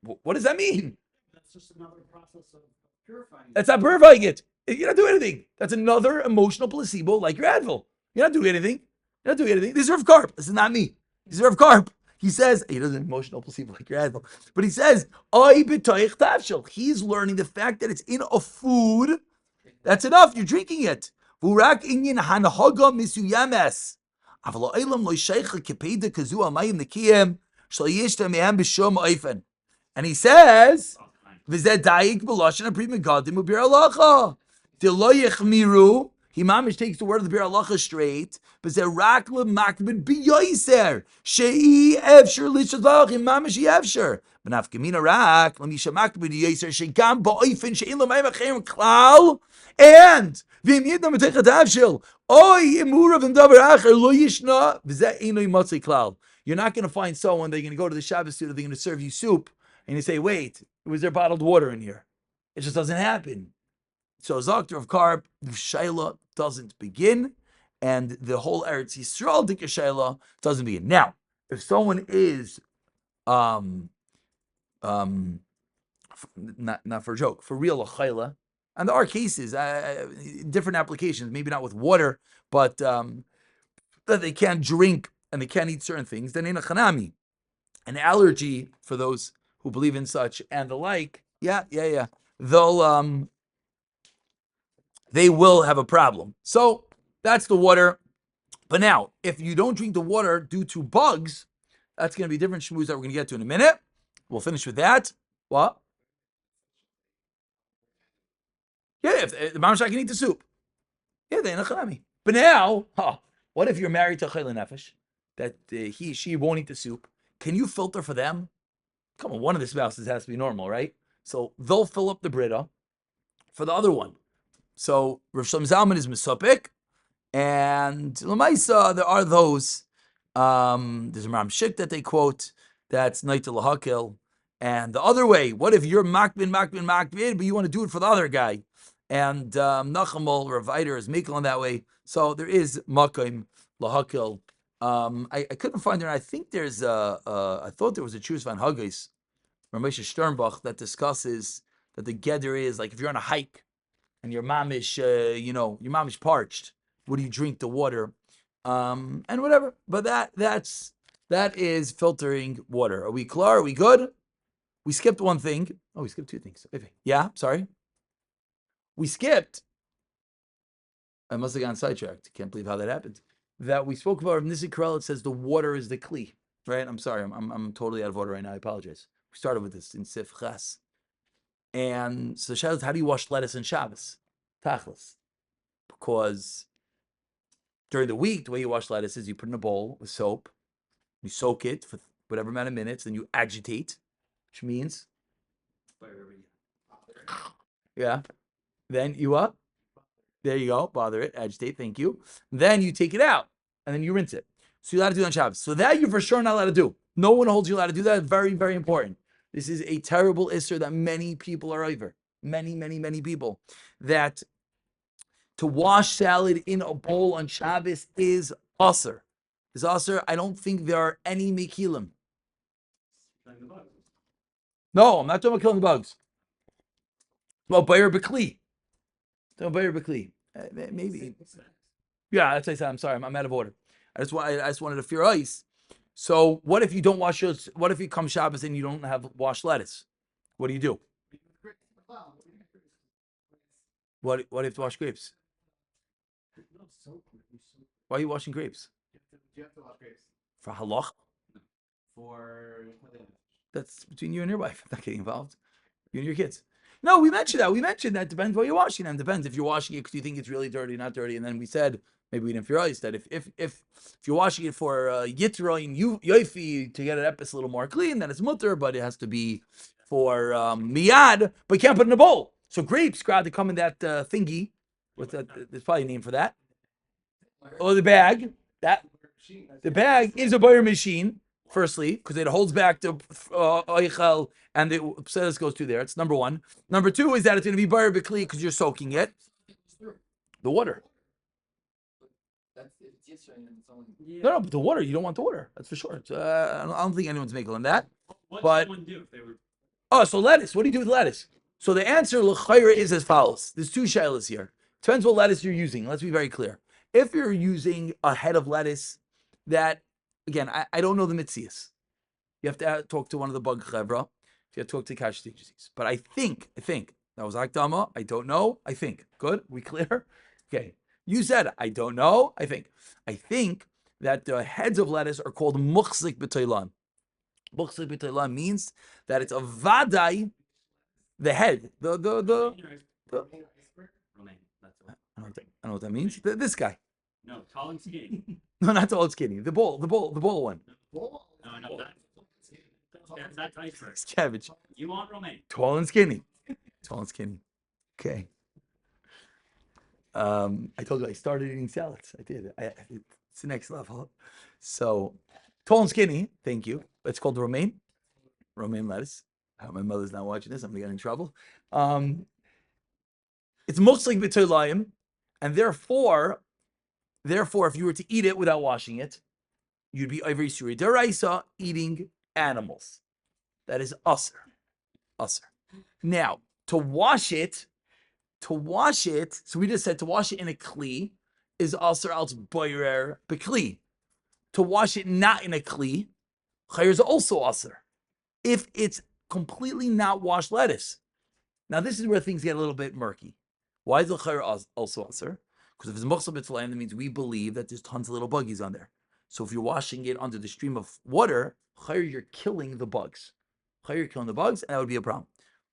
What does that mean? That's just another process of purifying. That's not purifying it. You're not doing anything. That's another emotional placebo like your Advil. You're not doing anything. This is Rav Karp. This is not me. This is Rav Karp. He says, he doesn't emotional placebo like your Advil. But he says, he's learning the fact that it's in a food. That's enough. You're drinking it. Vurak inyan hanhaga misuyames. Aval oilam lo sheikha kepeda kazu amayim nekiyem shal yishta mehem b'shom oifen. And he says, v'zeh daik b'loshen apri megadim u'bir halacha. D'lo yechmiru. He mamish takes the word of the bir halacha straight. V'zeh rak lemakbid b'yoyser. She'i efsher lishadach. He mamish efsher. B'naf gemina rak. L'misha makbid yoyser. She'gam ba'oifen. She'in l'mayim achayim klal. And you're not going to find someone, they're going to go to the Shabbos studio, they're going to serve you soup, and you say, wait, was there bottled water in here? It just doesn't happen. So Zakter of Karp, the Shaila doesn't begin, and the whole Eretz Yisrael Dika Shaila doesn't begin. Now, if someone is not for a joke, for real a Chayla, and there are cases, different applications, maybe not with water, but that they can't drink and they can't eat certain things, then in a chanami, an allergy for those who believe in such and the like, they will have a problem. So that's the water. But now, if you don't drink the water due to bugs, that's going to be different shmooze that we're going to get to in a minute. We'll finish with that. What? Yeah, if the Mamashah can eat the soup. Yeah, they're in a chanami. But now, what if you're married to a chayla nefesh, that she won't eat the soup? Can you filter for them? Come on, one of the spouses has to be normal, right? So they'll fill up the Brita for the other one. So Rav Shlomo Zalman is Mesopik, and Lamaisa, there are those. There's a Ram Shik that they quote, that's Naita Lahakil. And the other way, what if you're makbin, but you want to do it for the other guy? And Nachamol, Rav Eider is Mikkel in that way. So there is Makim, Lahakil. I couldn't find there. I think there's I thought there was a Chus van Hagis, Ramesh Sternbach, that discusses that the Geder is like if you're on a hike and your mom is, your mom is parched. Would you drink the water? And whatever. But that is filtering water. Are we clear? Are we good? We skipped one thing. Oh, we skipped two things. Yeah, sorry. We skipped. I must have gotten sidetracked. Can't believe how that happened. That we spoke about Nisi Karel. It says the water is the kli. Right? I'm sorry. I'm totally out of order right now. I apologize. We started with this in Sif Ches. And so Shabbos, how do you wash lettuce in Shabbos? Tachlis. Because during the week, the way you wash lettuce is you put in a bowl with soap, you soak it for whatever amount of minutes, then you agitate, which means, yeah. Then you what? There you go. Bother it. Agitate. Thank you. Then you take it out and then you rinse it. So you're allowed to do it on Shabbos. So that you're for sure not allowed to do. No one holds you allowed to do that. Very, very important. This is a terrible issur that many people are over. Many, many, many people. That to wash salad in a bowl on Shabbos is usur. Is usur. I don't think there are any mekilim. No, I'm not talking about killing the bugs. Well, Bayer Bekli. Maybe. Yeah, that's what I said. I'm sorry. I'm out of order. I just wanted to fear ice. So what if you don't wash your? What if you come Shabbos and you don't have washed lettuce? What do you do? What do you have to wash grapes? Why are you washing grapes? You have to wash grapes. For halach? For That's between you and your wife. I'm not getting involved. You and your kids. No, we mentioned that. We mentioned that depends what you're washing them. Depends if you're washing it because you think it's really dirty, not dirty. And then we said maybe we didn't realize that if you're washing it for yitroin yoifi to get it up, it's a little more clean, then it's mutter, but it has to be for miyad, but you can't put it in a bowl. So grapes, crowd, they come in that thingy. What's that? There's probably a name for that. Or the bag. The bag is a buyer machine. Firstly, because it holds back the oichel and the pselis goes through there. It's number one. Number two is that it's going to be buyer b'kli because you're soaking it. The water. No, but the water, you don't want the water. That's for sure. I don't think anyone's making on that. What But- someone do if they were? Oh, so lettuce. What do you do with lettuce? So the answer, l'chayra, is as follows. There's two shilas here. Depends what lettuce you're using. Let's be very clear. If you're using a head of lettuce that, again, I don't know the mitzias. You have to talk to one of the bug chevra. You have to talk to cash agencies. But I think, that was Akdama. I don't know. I think. Good? We clear? Okay. You said, I don't know. I think. I think that the heads of lettuce are called muchzik b'toilan. Muchzik b'toilan means that it's a vadai, the head, the Romaine. That's what. I don't know what that means. This guy. No, tall and skinny. No, not the old skinny. The bull one. No, that. That's iceberg. It's cabbage. You want romaine? Tall and skinny. Tall and skinny. Okay. I told you I started eating salads. I did. It's the next level. So, tall and skinny. Thank you. It's called romaine. Romaine lettuce. I hope my mother's not watching this. I'm gonna get in trouble. It's mostly b'tolayim, and therefore, if you were to eat it without washing it, you'd be every suri deraisa eating animals. That is usr. Now, to wash it, so we just said to wash it in a kli is usr als boirer bekli. To wash it not in a kli, chayr is also usr. If it's completely not washed lettuce. Now, this is where things get a little bit murky. Why is the chayr also usr? Because if it's muxal b'tzalayim, that means we believe that there's tons of little buggies on there. So if you're washing it under the stream of water, chayr, you're killing the bugs. Chayr, you're killing the bugs, and that would be a problem.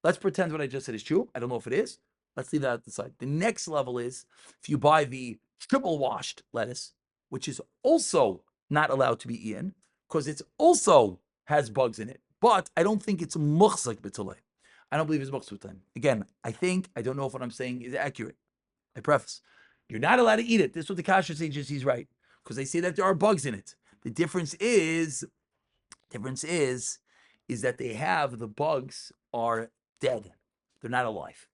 Let's pretend what I just said is true. I don't know if it is. Let's leave that at the side. The next level is if you buy the triple washed lettuce, which is also not allowed to be eaten because it's also has bugs in it. But I don't think it's muchzak b'tzalayim. I don't believe it's muchzak b'tzalayim. Again, I don't know if what I'm saying is accurate. I preface. You're not allowed to eat it. This is what the kashrus agency is right. Because they say that there are bugs in it. The difference is that they have the bugs are dead. They're not alive.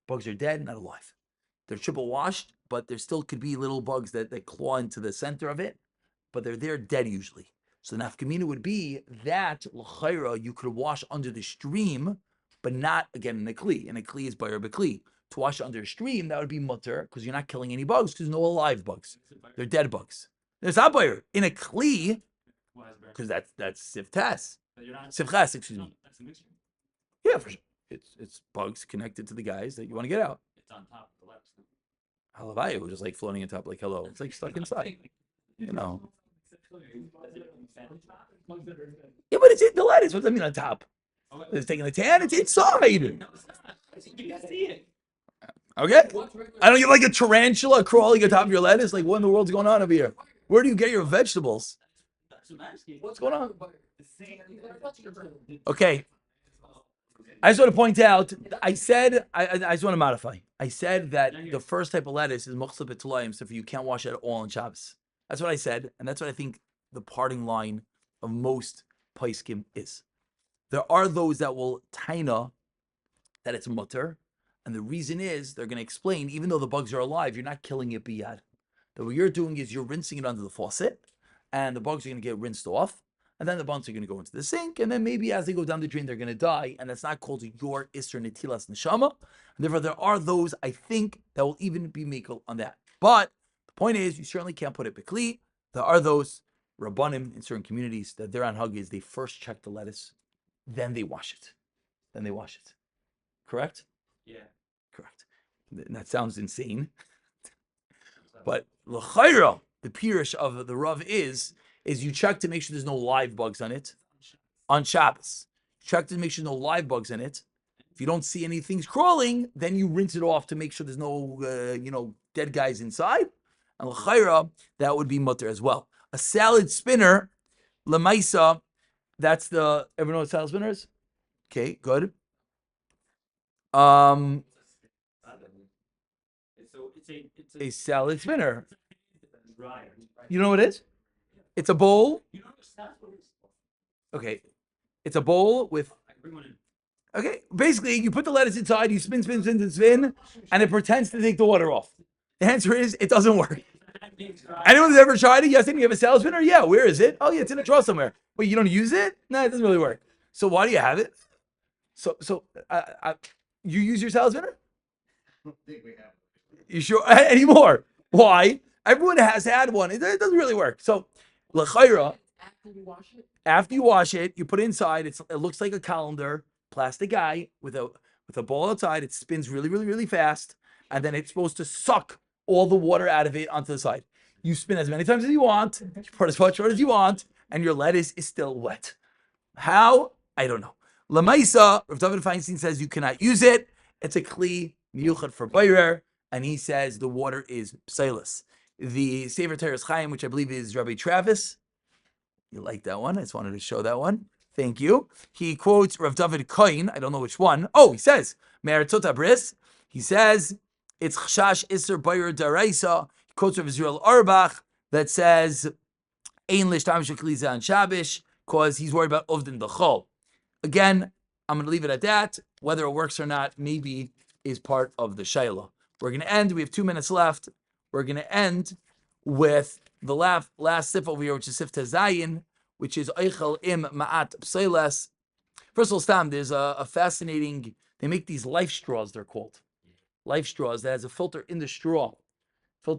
Bugs are dead, not alive. They're triple washed, but there still could be little bugs that claw into the center of it, but they're there dead usually. So the nafkamina would be that l'chayra you could wash under the stream, but not again in a kli. And a kli is bayer b'kli. To wash under a stream, that would be mutter because you're not killing any bugs because there's no alive bugs. They're dead bugs. There's not bayer in a kli because that's siftas. Sifchas, excuse me. That's a mixture. Yeah, for sure. It's bugs connected to the guys that you want to get out. It's on top of the lettuce. Halavaya was just like floating on top, like hello. It's like stuck inside. You know. Yeah, but it's in the lettuce. What does that mean on top? It's taking the tan. It's inside. No, it's not. You can see it. Okay. I don't get like a tarantula crawling on top of your lettuce. Like what in the world's going on over here? Where do you get your vegetables? That's what I'm asking. What's going on? Okay. I just want to point out, I said, I just want to modify. I said that the first type of lettuce is muchzal b'tzalayim, so you can't wash it at all on Shabbos. That's what I said, and that's what I think the parting line of most poskim is. There are those that will taina that it's mutter, and the reason is they're going to explain, even though the bugs are alive, you're not killing it biyad. That what you're doing is you're rinsing it under the faucet, and the bugs are going to get rinsed off, and then the buns are going to go into the sink, and then maybe as they go down the drain, they're going to die, and that's not called your Isser Netilas Neshama. And therefore, there are those, I think, that will even be Mekel on that. But the point is, you certainly can't put it Bekli. There are those Rabbanim in certain communities that their anhag is they first check the lettuce, then they wash it. Correct? Yeah. Correct. And that sounds insane. But l'chayra, the pirish of the Rav is you check to make sure there's no live bugs on it on Shabbos. Check to make sure no live bugs in it. If you don't see any things crawling, then you rinse it off to make sure there's no dead guys inside. And l'chayra, that would be mutter as well. A salad spinner, lemaisa, that's everyone know what salad spinner is? Okay, good. It's a salad spinner. You know what it is? It's a bowl. Okay, it's a bowl with. Okay, basically you put the lettuce inside, you spin, and it pretends to take the water off. The answer is it doesn't work. Anyone who's ever tried it? Yes, you have a salad spinner? Yeah, where is it? Oh yeah, it's in a drawer somewhere. Wait, you don't use it? No, it doesn't really work. So why do you have it? So you use your salad spinner? I don't think we have. You sure anymore? Why? Everyone has had one. It doesn't really work. So, l'chayra, after you wash it, you put it inside. It looks like a colander, plastic guy with a ball outside. It spins really, really, really fast, and then it's supposed to suck all the water out of it onto the side. You spin as many times as you want, you put as much water as you want, and your lettuce is still wet. How? I don't know. Lamaisa, Rav David Feinstein says you cannot use it. It's a kli miyuchad for bayrer, and he says the water is psilus. The Sefer Teres Chaim, which I believe is Rabbi Travis. You like that one? I just wanted to show that one. Thank you. He quotes Rav David Kohen. I don't know which one. Oh, he says Me'aratzot Bris. He says it's Chashash Isser Bayrer Daraisa. He quotes Rav Israel Arbach that says Ein Lishtam Shekliza on Shabbos because he's worried about Ovdin Dachol. Again, I'm going to leave it at that. Whether it works or not, maybe is part of the Shaila. We're going to end. We have 2 minutes left. We're going to end with the last sif over here, which is sif Tezayin, which is Eichel im Ma'at Pseiles. First of all, Stam, there's a fascinating, they make these life straws, they're called. Life straws that has a filter in the straw. So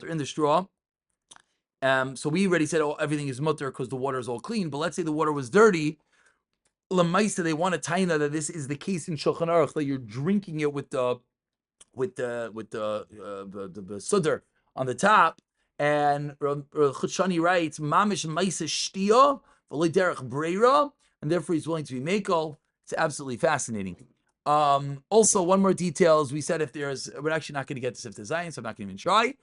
we already said, everything is mutter because the water is all clean. But let's say the water was dirty. Lamaisa, they want to taina that this is the case in Shulchan Aruch, that you're drinking it with the sudder on the top. And Chutshani writes, Mamish Maisa Shtia, V'Liderech Breira, and therefore he's willing to be Mekel. It's absolutely fascinating. Also, one more detail, as we said, we're actually not going to get to Sif Zion, so I'm not going to even try.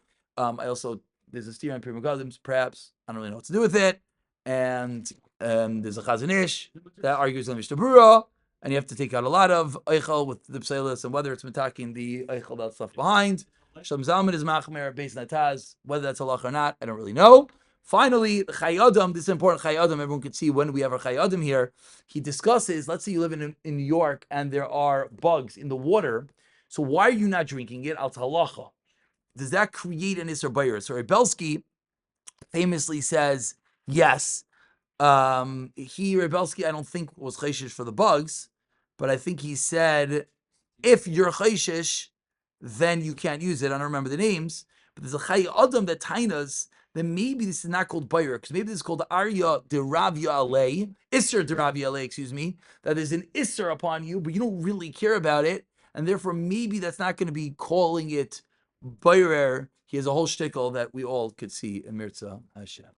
There's a steer on Pri Megadim, perhaps, I don't really know what to do with it. And there's a Chazon Ish that argues on Mishnah Berurah, and you have to take out a lot of Eichel with the Pseilis, and whether it's mitaking the Eichel that's left behind. Shalom Zalman is Machmer, based on Taz, whether that's halach or not, I don't really know. Finally, Chayadam, this is important, Chayadam, everyone can see when we have our Chayadam here. He discusses, let's say you live in New York and there are bugs in the water, so why are you not drinking it? Al Halacha. Does that create an Isser Bayr? So Rebelsky famously says, yes. Rebelsky, I don't think was chayshish for the bugs, but I think he said, if you're chayshish, then you can't use it. I don't remember the names, but there's a Chay Adam that tainas, then maybe this is not called Bayr, because maybe this is called Arya de Ravya Alei, Isser de Ravya Alei, excuse me, that there's an Isser upon you, but you don't really care about it, and therefore maybe that's not going to be calling it Bayr. He has a whole shtickle that we all could see in Mirza Hashem.